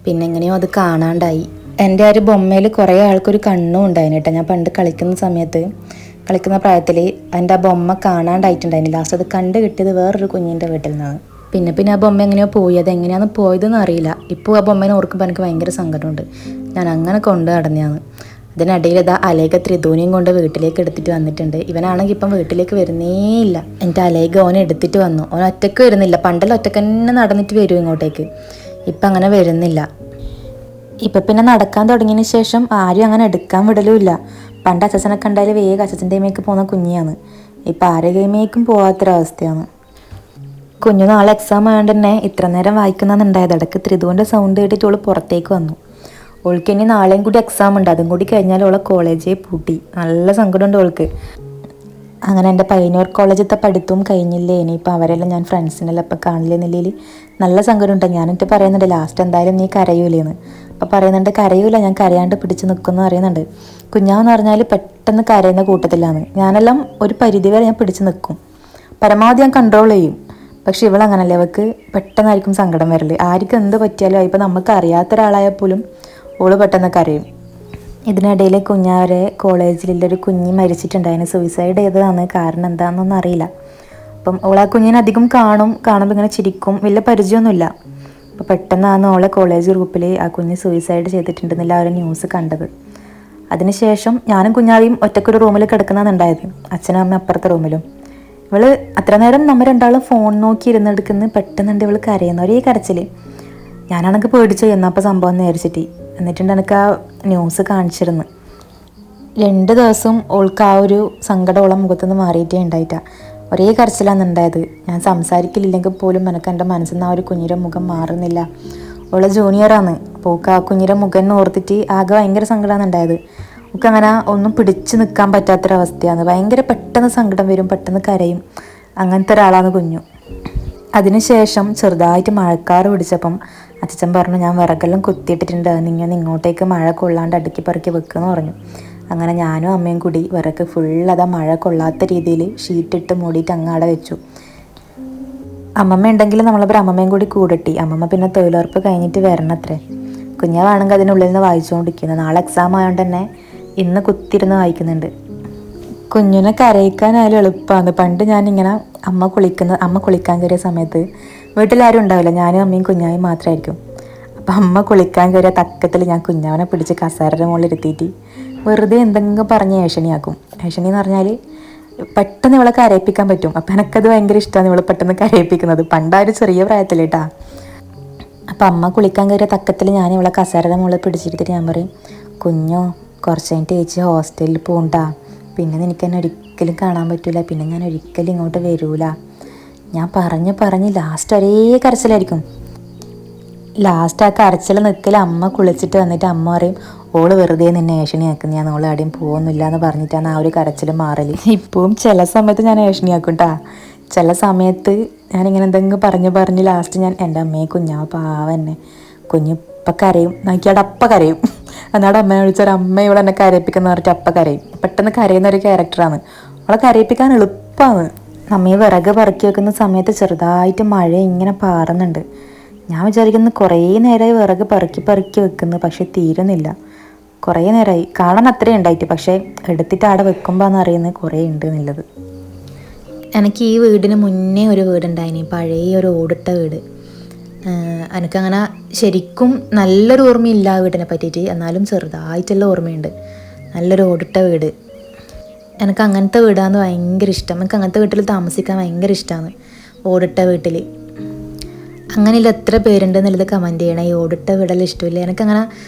പിന്നെ എങ്ങനെയോ അത് കാണാണ്ടായി. എൻ്റെ ആ ഒരു ബൊമ്മയിൽ കുറേ ആൾക്കൊരു കണ്ണും ഉണ്ടായിന് കേട്ടോ. ഞാൻ പണ്ട് കളിക്കുന്ന പ്രായത്തിൽ എൻ്റെ ആ ബൊമ്മ കാണാണ്ടായിട്ടുണ്ടായിന്. ലാസ്റ്റ് അത് കണ്ട് കിട്ടിയത് വേറൊരു കുഞ്ഞിൻ്റെ വീട്ടിൽ നിന്നാണ്. പിന്നെ ആ ബൊമ്മ എങ്ങനെയോ പോയി. അതെങ്ങനെയാണ് പോയതെന്ന് അറിയില്ല. ഇപ്പോൾ ആ ബൊമ്മേനെ ഓർക്കുമ്പോൾ എനിക്ക് ഭയങ്കര സങ്കടമുണ്ട്. ഞാൻ അങ്ങനെ കൊണ്ട് നടന്നതാണ്. അതിനിടയിൽ ഇതാ അലേഖ ത്രിധൂനിയും കൊണ്ട് വീട്ടിലേക്ക് എടുത്തിട്ട് വന്നിട്ടുണ്ട്. ഇവനാണെങ്കിൽ ഇപ്പം വീട്ടിലേക്ക് വരുന്നേ ഇല്ല. എൻ്റെ അലേഖ ഓനെ എടുത്തിട്ട് വന്നു. ഓൻ ഒറ്റയ്ക്ക് വരുന്നില്ല. പണ്ടെല്ലാം ഒറ്റയ്ക്ക് തന്നെ നടന്നിട്ട് വരും ഇങ്ങോട്ടേക്ക്. ഇപ്പം അങ്ങനെ വരുന്നില്ല. ഇപ്പം പിന്നെ നടക്കാൻ തുടങ്ങിയതിന് ശേഷം ആരും അങ്ങനെ എടുക്കാൻ വിടലുമില്ല. പണ്ട് അച്ഛനെ കണ്ടാൽ വേഗം അച്ഛൻ്റെ കൈമേക്ക് പോകുന്ന കുഞ്ഞിയാണ്. ഇപ്പം ആരെ കൈമേക്കും പോകാത്തൊരവസ്ഥയാണ്. കുഞ്ഞു നാളെ എക്സാം ആയതുകൊണ്ട് തന്നെ ഇത്ര നേരം വായിക്കുന്നതെന്നുണ്ടായത്. ഇടയ്ക്ക് ത്രിതുവിൻ്റെ സൗണ്ട് കേട്ടിട്ട് ഓള് പുറത്തേക്ക് വന്നു. ഓൾക്ക് ഇനി നാളെയും കൂടി എക്സാം ഉണ്ട്. അതും കൂടി കഴിഞ്ഞാൽ ഓളെ കോളേജേ പൂട്ടി. നല്ല സങ്കടമുണ്ട് ഓൾക്ക്. അങ്ങനെ എൻ്റെ പയ്യന്നൂർ കോളേജിലത്തെ പഠിത്തവും കഴിഞ്ഞില്ലേ. ഇനിയിപ്പോൾ അവരെല്ലാം ഞാൻ ഫ്രണ്ട്സിനെല്ലാം ഇപ്പം കാണില്ല നിലയിൽ നല്ല സങ്കടമുണ്ട്. ഞാനിട്ട് പറയുന്നുണ്ട് ലാസ്റ്റ് എന്തായാലും നീ കരയൂലേന്ന്. അപ്പോൾ പറയുന്നുണ്ട് കരയൂല, ഞാൻ കരയാണ്ട് പിടിച്ച് നിൽക്കുമെന്ന് പറയുന്നുണ്ട്. കുഞ്ഞാന്ന് പറഞ്ഞാൽ പെട്ടെന്ന് കരയുന്ന കൂട്ടത്തിലാണ്. ഞാനെല്ലാം ഒരു പരിധി വരെ ഞാൻ പിടിച്ച് നിൽക്കും, പരമാവധി ഞാൻ കൺട്രോൾ ചെയ്യും. പക്ഷെ ഇവളങ്ങനല്ലേ, അവൾക്ക് പെട്ടെന്നായിരിക്കും സങ്കടം വരല്. ആർക്കും എന്ത് പറ്റിയാലും ഇപ്പം നമുക്ക് അറിയാത്ത ഒരാളായാൽ പോലും ഓള് പെട്ടെന്ന് കരയും. ഇതിനിടയിൽ കുഞ്ഞാവരെ കോളേജിലൊരു കുഞ്ഞ് മരിച്ചിട്ടുണ്ടായിരുന്നു. സൂയിസൈഡ് ചെയ്തതാണ്. കാരണം എന്താണെന്നൊന്നും അറിയില്ല. അപ്പം ഓളാ കുഞ്ഞിനെ അധികം കാണുമ്പോൾ ഇങ്ങനെ ചിരിക്കും, വലിയ പരിചയമൊന്നുമില്ല. അപ്പോൾ പെട്ടെന്നാണ് ഓളെ കോളേജ് ഗ്രൂപ്പിൽ ആ കുഞ്ഞ് സൂയിസൈഡ് ചെയ്തിട്ടുണ്ടെന്നില്ല ആ ഒരു ന്യൂസ് കണ്ടത്. അതിനുശേഷം ഞാനും കുഞ്ഞാവിയും ഒറ്റക്കൊരു റൂമിൽ കിടക്കുന്നതുണ്ടായത്, അച്ഛനും അമ്മ അപ്പുറത്തെ റൂമിലും. ഇവള് അത്ര നേരം നമ്മൾ രണ്ടാളും ഫോൺ നോക്കി ഇരുന്നെടുക്കുന്ന പെട്ടെന്നുണ്ട് ഇവള് കരയുന്ന ഒരേ കരച്ചിൽ. ഞാനാണെങ്കിൽ പേടിച്ചു എന്നപ്പോൾ സംഭവം എന്ന് വിചാരിച്ചിട്ട്. എന്നിട്ടുണ്ട് എനിക്ക് ആ ന്യൂസ് കാണിച്ചിരുന്നു. 2 ദിവസം ഓൾക്ക് ആ ഒരു സങ്കടമുള്ള മുഖത്തുനിന്ന് മാറിയിട്ടേ ഉണ്ടായിട്ടാ. ഒരേ കരച്ചിലാണ് ഉണ്ടായത്. ഞാൻ സംസാരിക്കില്ലെങ്കിൽ പോലും എനിക്ക് എൻ്റെ മനസ്സിൽ നിന്ന് ആ ഒരു കുഞ്ഞിൻ്റെ മുഖം മാറുന്നില്ല. ഓളെ ജൂനിയറാണ്. അപ്പോൾ ഓൾക്ക് ആ കുഞ്ഞിൻ്റെ മുഖം ഓർത്തിട്ട് ആകെ ഭയങ്കര സങ്കടമാണ് ഉണ്ടായത്. ഒക്കെ അങ്ങനെ ഒന്നും പിടിച്ചു നിൽക്കാൻ പറ്റാത്തൊരവസ്ഥയാണ്. ഭയങ്കര പെട്ടെന്ന് സങ്കടം വരും, പെട്ടെന്ന് കരയും. അങ്ങനത്തെ ഒരാളാണ് കുഞ്ഞു. അതിനുശേഷം ചെറുതായിട്ട് മഴക്കാറ് പിടിച്ചപ്പം അച്ഛൻ പറഞ്ഞു ഞാൻ വിറകെല്ലാം കുത്തിയിട്ടിട്ടുണ്ട്, നിങ്ങൾ ഇങ്ങോട്ടേക്ക് മഴ കൊള്ളാണ്ട് അടുക്കി പറക്കി വെക്കുമെന്ന് പറഞ്ഞു. അങ്ങനെ ഞാനും അമ്മയും കൂടി വിറക് ഫുള്ളതാ മഴ കൊള്ളാത്ത രീതിയിൽ ഷീറ്റിട്ട് മൂടിയിട്ട് അങ്ങാടെ വെച്ചു. അമ്മമ്മ ഉണ്ടെങ്കിൽ നമ്മളപ്പോൾ അമ്മമ്മയും കൂടി കൂടട്ടി. അമ്മമ്മ പിന്നെ തൊഴിലുറപ്പ് കഴിഞ്ഞിട്ട് വരണത്രേ. കുഞ്ഞാവാണെങ്കിൽ അതിനുള്ളിൽ നിന്ന് വായിച്ചുകൊണ്ടിരിക്കുന്നത്. നാളെ എക്സാം ആയതുകൊണ്ട് തന്നെ ഇന്ന് കുത്തിരുന്ന് വായിക്കുന്നുണ്ട്. കുഞ്ഞിനെ കരയിക്കാനായാലും എളുപ്പമാണ്. പണ്ട് ഞാനിങ്ങനെ അമ്മ കുളിക്കാൻ കയറിയ സമയത്ത് വീട്ടിലാരും ഉണ്ടാവില്ല, ഞാനും അമ്മയും കുഞ്ഞാവും മാത്രമായിരിക്കും. അപ്പം അമ്മ കുളിക്കാൻ കയറിയ തക്കത്തിൽ ഞാൻ കുഞ്ഞാവനെ പിടിച്ച് കസേരയുടെ മുകളിൽ ഇരുത്തിയിട്ട് വെറുതെ എന്തെങ്കിലും പറഞ്ഞ് ഏഷണിയാക്കും. ഏഷണി എന്ന് പറഞ്ഞാൽ പെട്ടെന്ന് ഇവളെ കരയിപ്പിക്കാൻ പറ്റും. അപ്പം എനിക്കത് ഭയങ്കര ഇഷ്ടമാണ് ഇവളെ പെട്ടെന്ന് കരയിപ്പിക്കുന്നത്. പണ്ട് ആ ഒരു ചെറിയ പ്രായത്തിലേട്ടാ. അപ്പം അമ്മ കുളിക്കാൻ കയറിയ തക്കത്തിൽ ഞാൻ ഇവളെ കസേരയുടെ മുകളിൽ പിടിച്ചിരുത്തിട്ട് ഞാൻ പറയും, കുഞ്ഞോ കുറച്ച് കഴിഞ്ഞിട്ട് ചേച്ചി ഹോസ്റ്റലിൽ പോകണ്ടാ, പിന്നെ നിനക്ക് എന്നെ ഒരിക്കലും കാണാൻ പറ്റില്ല, പിന്നെ ഞാൻ ഒരിക്കലും ഇങ്ങോട്ട് വരൂല. ഞാൻ പറഞ്ഞ് ലാസ്റ്റ് ഒരേ കരച്ചിലായിരിക്കും. ലാസ്റ്റ് ആ കരച്ചിൽ നിൽക്കൽ അമ്മ കുളിച്ചിട്ട് വന്നിട്ട് അമ്മ പറയും ഓള് വെറുതെ നിന്നെ ഏഷണിയാക്കും, ഞാൻ ഓളെ ആടെയും പോകുന്നില്ല എന്ന് പറഞ്ഞിട്ടാണ് ആ ഒരു കരച്ചിൽ മാറല്. ഇപ്പോഴും ചില സമയത്ത് ഞാൻ ഏഷണിയാക്കും കേട്ടാ. ചില സമയത്ത് ഞാനിങ്ങനെ എന്തെങ്കിലും പറഞ്ഞ് ലാസ്റ്റ് ഞാൻ എൻ്റെ അമ്മയെ കുഞ്ഞാവ പാവന്നെ കുഞ്ഞു ഇപ്പം കരയും നോക്കിയാടെ അപ്പ കരയും. എന്നാടെ അമ്മയെ വിളിച്ചാൽ അമ്മ ഇവിടെ എന്നെ കരയിപ്പിക്കുന്ന പറഞ്ഞിട്ട് അപ്പ കരയും. പെട്ടെന്ന് കരയുന്ന ഒരു ക്യാരക്ടറാണ്. അവളെ കരയിപ്പിക്കാൻ എളുപ്പമാണ്. അമ്മയെ വിറക് പറക്കി വെക്കുന്ന സമയത്ത് ചെറുതായിട്ട് മഴ ഇങ്ങനെ പാറുന്നുണ്ട്. ഞാൻ വിചാരിക്കുന്നത് കുറേ നേരമായി വിറക് പറക്കി വെക്കുന്നു, പക്ഷെ തീരുന്നില്ല. കുറേ നേരമായി കാണാൻ അത്രയും ഉണ്ടായിട്ട്, പക്ഷേ എടുത്തിട്ട് അവിടെ വെക്കുമ്പോഴാണ് അറിയുന്നത് കുറേ ഉണ്ട് എന്നുള്ളത്. എനിക്ക് ഈ വീടിന് മുന്നേ ഒരു വീടുണ്ടായിനി, പഴയ ഒരു ഓടിട്ട വീട്. എനിക്കങ്ങനെ ശരിക്കും നല്ലൊരു ഓർമ്മയില്ല ആ വീടിനെ പറ്റിയിട്ട്, എന്നാലും ചെറുതായിട്ടുള്ള ഓർമ്മയുണ്ട്. നല്ലൊരു ഓടിട്ട വീട്. എനിക്ക് അങ്ങനത്തെ വീടാന്ന് ഭയങ്കര ഇഷ്ടം. എനിക്ക് അങ്ങനത്തെ വീട്ടിൽ താമസിക്കാൻ ഭയങ്കര ഇഷ്ടമാണ്. ഓടിട്ട വീട്ടിൽ അങ്ങനെയുള്ള എത്ര പേരുണ്ട് എന്നുള്ളത് കമൻറ്റ് ചെയ്യണം. ഈ ഓടിട്ട വീടെല്ലാം ഇഷ്ടമില്ല. എനിക്കങ്ങനെ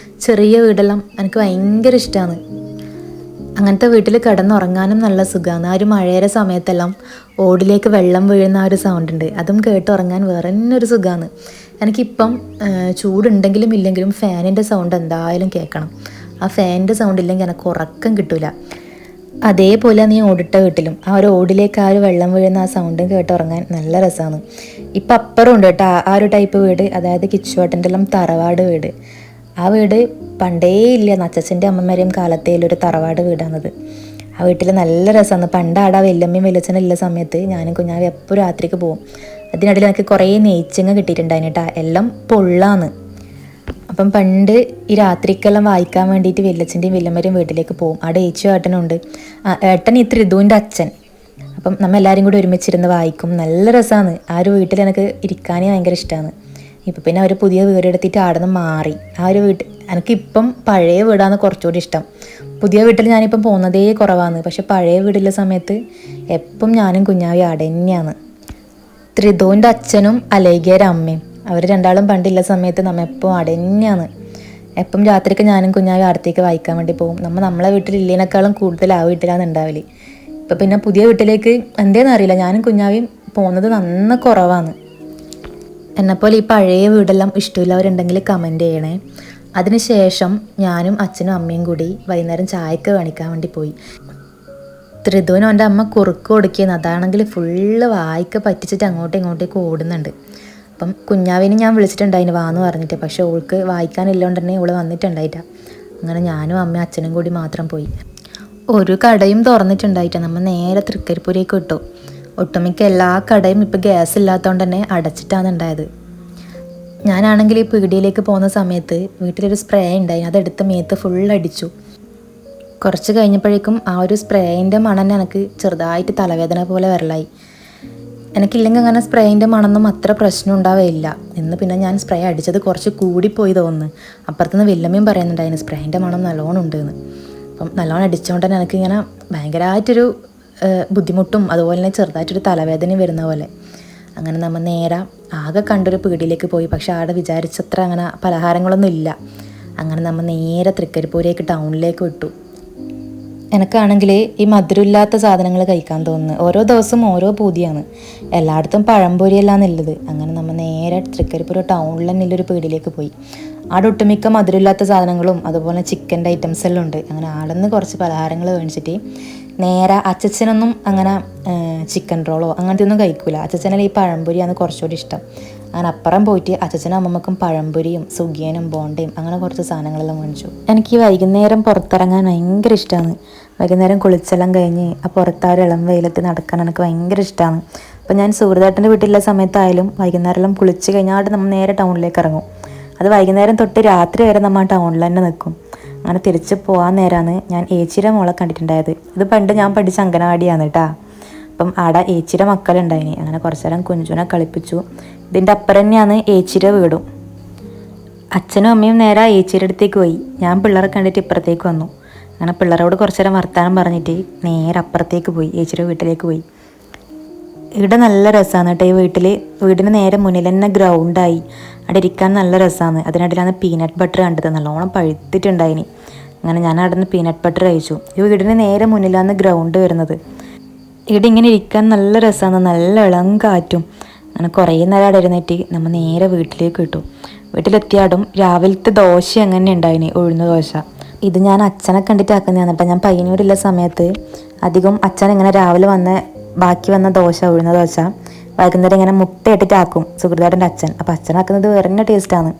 ചെറിയ വീടെല്ലാം എനിക്ക് ഭയങ്കര ഇഷ്ടമാണ്. അങ്ങനത്തെ വീട്ടിൽ കിടന്നുറങ്ങാനും നല്ല സുഖമാണ്. ആ ഒരു മഴയുടെ സമയത്തെല്ലാം ഓടിലേക്ക് വെള്ളം വീഴുന്ന ആ ഒരു സൗണ്ട് ഉണ്ട്, അതും കേട്ടുറങ്ങാൻ വേറെ തന്നെ ഒരു സുഖമാണ്. എനിക്കിപ്പം ചൂടുണ്ടെങ്കിലും ഇല്ലെങ്കിലും ഫാനിൻ്റെ സൗണ്ട് എന്തായാലും കേൾക്കണം. ആ ഫാനിൻ്റെ സൗണ്ട് ഇല്ലെങ്കിൽ എനിക്ക് ഉറക്കം കിട്ടില്ല. അതേപോലെ നീ ഓടിട്ട വീട്ടിലും ആ ഒരു ഓടിലേക്ക് ആ ഒരു വെള്ളം വീഴുന്ന ആ സൗണ്ടും കേട്ടുറങ്ങാൻ നല്ല രസമാണ്. ഇപ്പം അപ്പുറം ഉണ്ട് കേട്ടോ ആ ഒരു ടൈപ്പ് വീട്, അതായത് കിച്ചുവേട്ടൻ്റെ എല്ലാം തറവാട് വീട്. ആ വീട് പണ്ടേ ഇല്ല, അച്ഛൻ്റെ അമ്മമാരെയും കാലത്തേലൊരു തറവാട് വീടാണത്. ആ വീട്ടിൽ നല്ല രസമാണ്. പണ്ട് ആടെ വല്യമ്മയും വല്യച്ഛനും ഉള്ള സമയത്ത് ഞാനും കുഞ്ഞാവും എപ്പോൾ രാത്രിക്ക് പോകും. അതിനിടയിൽ എനിക്ക് കുറേ നെയ്ച്ചിങ്ങ കിട്ടിയിട്ടുണ്ടായിന് കേട്ടോ, എല്ലാം പൊള്ളാന്ന്. അപ്പം പണ്ട് ഈ രാത്രിക്കെല്ലാം വായിക്കാൻ വേണ്ടിയിട്ട് വല്യച്ഛൻ്റെയും വല്യമ്മരെയും വീട്ടിലേക്ക് പോകും. അവിടെ ഏച്ചും ഏട്ടനും ഉണ്ട്. ഏട്ടൻ ഈ ത്രിതുവിൻ്റെ അച്ഛൻ. അപ്പം നമ്മൾ എല്ലാവരും കൂടി ഒരുമിച്ചിരുന്ന് വായിക്കും. നല്ല രസമാണ്. ആ ഒരു വീട്ടിൽ എനിക്ക് ഇരിക്കാനേ ഭയങ്കര ഇഷ്ടമാണ്. ഇപ്പം പിന്നെ അവർ പുതിയ വീടെടുത്തിട്ട് അവിടെ നിന്ന് മാറി. ആ ഒരു വീട്ടിൽ എനിക്കിപ്പം പഴയ വീടാണ് കുറച്ചുകൂടി ഇഷ്ടം. പുതിയ വീട്ടിൽ ഞാനിപ്പം പോകുന്നതേ കുറവാണ്. പക്ഷെ പഴയ വീടുള്ള സമയത്ത് എപ്പം ഞാനും കുഞ്ഞാവി അവിടെ തന്നെയാണ്. ത്രിതുവിൻ്റെ അച്ഛനും അലേഖയുടെ അമ്മയും അവർ രണ്ടാളും പണ്ടില്ല സമയത്ത് നമ്മ എപ്പോൾ അവിടെ തന്നെയാണ്. എപ്പം രാത്രിക്ക് ഞാനും കുഞ്ഞാവി അടുത്തേക്ക് വായിക്കാൻ വേണ്ടി പോകും. നമ്മളെ വീട്ടിലില്ലേനേക്കാളും കൂടുതൽ ആ വീട്ടിലാണ് ഉണ്ടാവല്. ഇപ്പം പിന്നെ പുതിയ വീട്ടിലേക്ക് എന്തേന്ന് അറിയില്ല, ഞാനും കുഞ്ഞാവിയും പോകുന്നത് നന്ന കുറവാണ്. എന്നെപ്പോലെ ഈ പഴയ വീടെല്ലാം ഇഷ്ടമില്ലവരുണ്ടെങ്കിൽ കമൻറ്റ് ചെയ്യണേ. അതിനുശേഷം ഞാനും അച്ഛനും അമ്മയും കൂടി വൈകുന്നേരം ചായക്ക് കാണിക്കാൻ വേണ്ടി പോയി. ത്രിധുവിനും എൻ്റെ അമ്മ കുറുക്ക് കൊടുക്കുകയെന്ന്, അതാണെങ്കിൽ ഫുള്ള് വായിക്ക് പറ്റിച്ചിട്ട് അങ്ങോട്ടും ഇങ്ങോട്ടേക്ക് ഓടുന്നുണ്ട്. അപ്പം കുഞ്ഞാവിനെ ഞാൻ വിളിച്ചിട്ടുണ്ടായിന് വാന്ന് പറഞ്ഞിട്ട്, പക്ഷേ ഓൾക്ക് വായിക്കാനില്ലോണ്ട് തന്നെ ഓള് വന്നിട്ടുണ്ടായിട്ടാ. അങ്ങനെ ഞാനും അമ്മയും അച്ഛനും കൂടി മാത്രം പോയി. ഒരു കടയും തുറന്നിട്ടുണ്ടായിട്ടാ. നമ്മൾ നേരെ തൃക്കരിപ്പൂരേക്ക് വിട്ടു. ഒട്ടുമിക്ക എല്ലാ കടയും ഇപ്പോൾ ഗ്യാസ് ഇല്ലാത്തതുകൊണ്ട് തന്നെ അടച്ചിട്ടാണ് ഉണ്ടായത്. ഞാനാണെങ്കിൽ ഈ പീടികയിലേക്ക് പോകുന്ന സമയത്ത് വീട്ടിലൊരു സ്പ്രേ ഉണ്ടായി, അതെടുത്ത് മേത്ത് ഫുൾ അടിച്ചു. കുറച്ച് കഴിഞ്ഞപ്പോഴേക്കും ആ ഒരു സ്പ്രേയിൻ്റെ മണം എനിക്ക് ചെറുതായിട്ട് തലവേദന പോലെ വരലായി. എനിക്കില്ലെങ്കിൽ അങ്ങനെ സ്പ്രേയിൻ്റെ മണമൊന്നും അത്ര പ്രശ്നം ഉണ്ടാവുകയില്ല. ഇന്ന് പിന്നെ ഞാൻ സ്പ്രേ അടിച്ചത് കുറച്ച് കൂടിപ്പോയി തോന്നുന്നു. അപ്പുറത്തുനിന്ന് വല്യമ്മയും പറയുന്നുണ്ടായിരുന്നു സ്പ്രേയിൻ്റെ മണം നല്ലോണം ഉണ്ടെന്ന്. അപ്പം നല്ലോണം അടിച്ചുകൊണ്ട് തന്നെ എനിക്കിങ്ങനെ ഭയങ്കരമായിട്ടൊരു ബുദ്ധിമുട്ടും അതുപോലെ തന്നെ ചെറുതായിട്ടൊരു തലവേദനയും വരുന്ന പോലെ. അങ്ങനെ നമ്മൾ നേരെ ആകെ കണ്ടൊരു പീടിയിലേക്ക് പോയി. പക്ഷെ അവിടെ വിചാരിച്ചത്ര അങ്ങനെ പലഹാരങ്ങളൊന്നും ഇല്ല. അങ്ങനെ നമ്മൾ നേരെ തൃക്കരിപ്പൂരേക്ക് ടൗണിലേക്ക് വിട്ടു. എനിക്കാണെങ്കിൽ ഈ മധുരമില്ലാത്ത സാധനങ്ങൾ കഴിക്കാൻ തോന്നുന്നു. ഓരോ ദിവസവും ഓരോ പൂതിയാണ്. എല്ലായിടത്തും പഴംപൊരിയെല്ലാം നല്ലത്. അങ്ങനെ നമ്മൾ നേരെ തൃക്കരിപ്പൂർ ടൗണിൽ തന്നെ ഉള്ളൊരു പീടിയിലേക്ക് പോയി. അവിടെ ഒട്ടുമിക്ക മധുരമില്ലാത്ത സാധനങ്ങളും അതുപോലെ ചിക്കൻ്റെ ഐറ്റംസ് എല്ലാം ഉണ്ട്. അങ്ങനെ അവിടെ നിന്ന് കുറച്ച് പലഹാരങ്ങൾ മേടിച്ചിട്ട് നേരെ അച്ചച്ചനൊന്നും അങ്ങനെ ചിക്കൻ റോളോ അങ്ങനത്തെ ഒന്നും കഴിക്കൂല. അച്ചച്ചനല്ലേ ഈ പഴംപൊരിയാണ് കുറച്ചുകൂടി ഇഷ്ടം. അങ്ങനെ അപ്പുറം പോയിട്ട് അച്ചച്ചനും അമ്മമ്മക്കും പഴംപൊരിയും സുഖിയനും ബോണ്ടയും അങ്ങനെ കുറച്ച് സാധനങ്ങളെല്ലാം മേടിച്ചു. എനിക്ക് ഈ വൈകുന്നേരം പുറത്തിറങ്ങാൻ ഭയങ്കര ഇഷ്ടമാണ്. വൈകുന്നേരം കുളിച്ചെല്ലാം കഴിഞ്ഞ് ആ പുറത്ത് ആ ഒരു ഇളം വെയിലത്ത് നടക്കാൻ എനിക്ക് ഭയങ്കര ഇഷ്ടമാണ്. അപ്പോൾ ഞാൻ സുഹൃത്താട്ടൻ്റെ വീട്ടിലുള്ള സമയത്തായാലും വൈകുന്നേരം കുളിച്ച് കഴിഞ്ഞാൽ നമ്മൾ നേരെ ടൗണിലേക്ക് ഇറങ്ങും. അത് വൈകുന്നേരം തൊട്ട് രാത്രി വരെ നമ്മൾ ആ ടൗണിൽ തന്നെ നിൽക്കും. അങ്ങനെ തിരിച്ച് പോകാൻ നേരമാണ് ഞാൻ ഏച്ചിയുടെ മോളെ കണ്ടിട്ടുണ്ടായത്. ഇത് പണ്ട് ഞാൻ പഠിച്ച അംഗനവാടിയാണ് കേട്ടോ. അപ്പം ആടെ ഏച്ചിയുടെ മക്കളുണ്ടായിനി. അങ്ങനെ കുറച്ച് നേരം കുഞ്ചുനെ കളിപ്പിച്ചു. ഇതിൻ്റെ അപ്പുറം തന്നെയാണ് ഏച്ചിയുടെ വീടും. അച്ഛനും അമ്മയും നേരെ ഏച്ചിയുടെ അടുത്തേക്ക് പോയി. ഞാൻ പിള്ളേരെ കണ്ടിട്ട് ഇപ്പുറത്തേക്ക് വന്നു. അങ്ങനെ പിള്ളേരോട് കുറച്ച് നേരം വർത്താനം പറഞ്ഞിട്ട് നേരെ അപ്പുറത്തേക്ക് പോയി, ഏച്ചിയുടെ വീട്ടിലേക്ക് പോയി. ഇവിടെ നല്ല രസമാണ് കേട്ടോ. ഈ വീടിന് നേരെ മുന്നിൽ തന്നെ ഗ്രൗണ്ടായി. അവിടെ ഇരിക്കാൻ നല്ല രസമാണ്. അതിനിടയിലാണ് പീനട്ട് ബട്ടർ കണ്ടത്, നല്ലോണം പഴുത്തിട്ടുണ്ടായിനി. അങ്ങനെ ഞാൻ അവിടെ നിന്ന് പീനട്ട് ബട്ടർ കഴിച്ചു. ഈ വീടിന് നേരെ മുന്നിലാണ് ഗ്രൗണ്ട് വരുന്നത്. ഇവിടെ ഇങ്ങനെ ഇരിക്കാൻ നല്ല രസമാണ്, നല്ല ഇളം കാറ്റും. അങ്ങനെ കുറേ നേരം അവിടെ ഇരുന്നിട്ട് നമ്മൾ നേരെ വീട്ടിലേക്ക് വിട്ടു. വീട്ടിലെത്തിയാടും രാവിലത്തെ ദോശ അങ്ങനെ ഉണ്ടായിനി, ഉഴുന്ന ദോശ. ഇത് ഞാൻ അച്ഛനെ കണ്ടിട്ട് ആക്കുന്നതാണ്. അപ്പം ഞാൻ പയ്യന്നൂരുള്ള സമയത്ത് അധികം അച്ഛൻ ഇങ്ങനെ രാവിലെ ബാക്കി വന്ന ദോശ, ഉഴുന്ന ദോശ വൈകുന്നേരം ഇങ്ങനെ മുട്ട ഇട്ടിട്ടാക്കും സുഹൃത്താട്ടൻ്റെ അച്ഛൻ. അപ്പോൾ അച്ഛനാക്കുന്നത് വേറെ തന്നെ ടേസ്റ്റാണ്.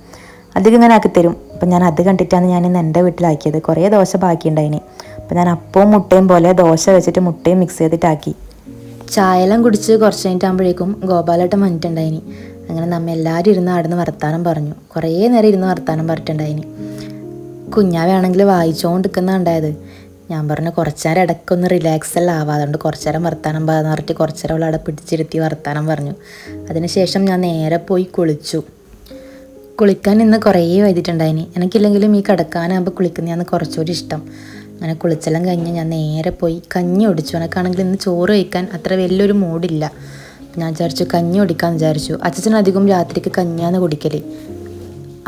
അധികം ഇങ്ങനെ ആക്കി തരും. അപ്പം ഞാൻ അത് കണ്ടിട്ടാണ് ഞാൻ ഇന്ന് എൻ്റെ വീട്ടിലാക്കിയത്. കുറേ ദോശ ബാക്കിയുണ്ടായിനി. അപ്പം ഞാൻ അപ്പവും മുട്ടയും പോലെ ദോശ വെച്ചിട്ട് മുട്ടയും മിക്സ് ചെയ്തിട്ടാക്കി. ചായയെല്ലാം കുടിച്ച് കുറച്ച് കഴിഞ്ഞിട്ടാകുമ്പോഴേക്കും ഗോപാലേട്ടൻ വന്നിട്ടുണ്ടായിനി. അങ്ങനെ നമ്മൾ എല്ലാവരും ഇരുന്ന് ആടുന്ന് വർത്താനം പറഞ്ഞു. കുറേ നേരം ഇരുന്ന് വർത്താനം പറഞ്ഞിട്ടുണ്ടായിനി. കുഞ്ഞാവാണെങ്കിൽ വായിച്ചുകൊണ്ടിരിക്കുന്ന ഉണ്ടായത്. ഞാൻ പറഞ്ഞു കുറച്ച് നേരം ഇടയ്ക്കൊന്ന് റിലാക്സ് എല്ലാം ആവാം, അതുകൊണ്ട് കുറച്ച് നേരം വർത്താനം പറയാന്ന് പറഞ്ഞിട്ട് കുറച്ച് നേരം അവളവിടെ പിടിച്ചിരുത്തി വർത്താനം പറഞ്ഞു. അതിനുശേഷം ഞാൻ നേരെ പോയി കുളിച്ചു. കുളിക്കാൻ ഇന്ന് കുറേ വൈകിട്ടുണ്ടായിനി. എനിക്കില്ലെങ്കിലും ഈ കിടക്കാനാകുമ്പോൾ കുളിക്കുന്നതാണ് കുറച്ചുകൂടി ഇഷ്ടം. അങ്ങനെ കുളിച്ചെല്ലാം കഴിഞ്ഞ് ഞാൻ നേരെ പോയി കഞ്ഞി ഒടിച്ചു. എനിക്കാണെങ്കിൽ ഇന്ന് ചോറ് കഴിക്കാൻ അത്ര വലിയൊരു മൂഡില്ല. ഞാൻ വിചാരിച്ചു കഞ്ഞി ഒടിക്കാമെന്ന് വിചാരിച്ചു. അച്ഛനധികം രാത്രിക്ക് കഞ്ഞിയാണ് കുടിക്കൽ.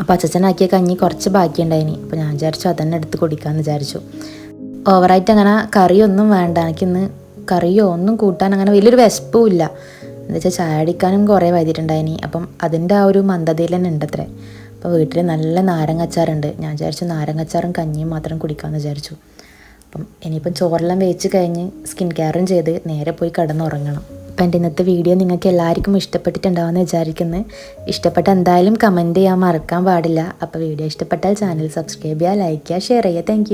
അപ്പോൾ അച്ഛനാക്കിയ കഞ്ഞി കുറച്ച് ബാക്കിയുണ്ടായിനി. അപ്പോൾ ഞാൻ വിചാരിച്ചു അതന്നെ എടുത്ത് കുടിക്കാമെന്ന് വിചാരിച്ചു. ഓവറായിട്ട് അങ്ങനെ കറിയൊന്നും വേണ്ട. എനിക്കിന്ന് കറിയോ ഒന്നും കൂട്ടാൻ അങ്ങനെ വലിയൊരു വിശപ്പും ഇല്ല. എന്താ വെച്ചാൽ ചായ അടിക്കാനും കുറേ വൈകിട്ടുണ്ടായിനി. അപ്പം അതിൻ്റെ ആ ഒരു മന്ദതയിൽ തന്നെ ഉണ്ടത്രേ. അപ്പോൾ വീട്ടിൽ നല്ല നാരങ്ങച്ചാറുണ്ട്. ഞാൻ വിചാരിച്ചു നാരങ്ങച്ചാറും കഞ്ഞിയും മാത്രം കുടിക്കാമെന്ന് വിചാരിച്ചു. അപ്പം ഇനിയിപ്പം ചോറെല്ലാം വേച്ച് കഴിഞ്ഞ് സ്കിൻ കെയറും ചെയ്ത് നേരെ പോയി കിടന്നുറങ്ങണം. അപ്പം എൻ്റെ ഇന്നത്തെ വീഡിയോ നിങ്ങൾക്ക് എല്ലാവർക്കും ഇഷ്ടപ്പെട്ടിട്ടുണ്ടാവുമെന്ന് വിചാരിക്കുന്നു. ഇഷ്ടപ്പെട്ട എന്തായാലും കമൻറ്റ് ചെയ്യാൻ മറക്കാൻ പാടില്ല. അപ്പോൾ വീഡിയോ ഇഷ്ടപ്പെട്ടാൽ ചാനൽ സബ്സ്ക്രൈബ് ചെയ്യുക, ലൈക്ക് ചെയ്യുക, ഷെയർ ചെയ്യുക. താങ്ക്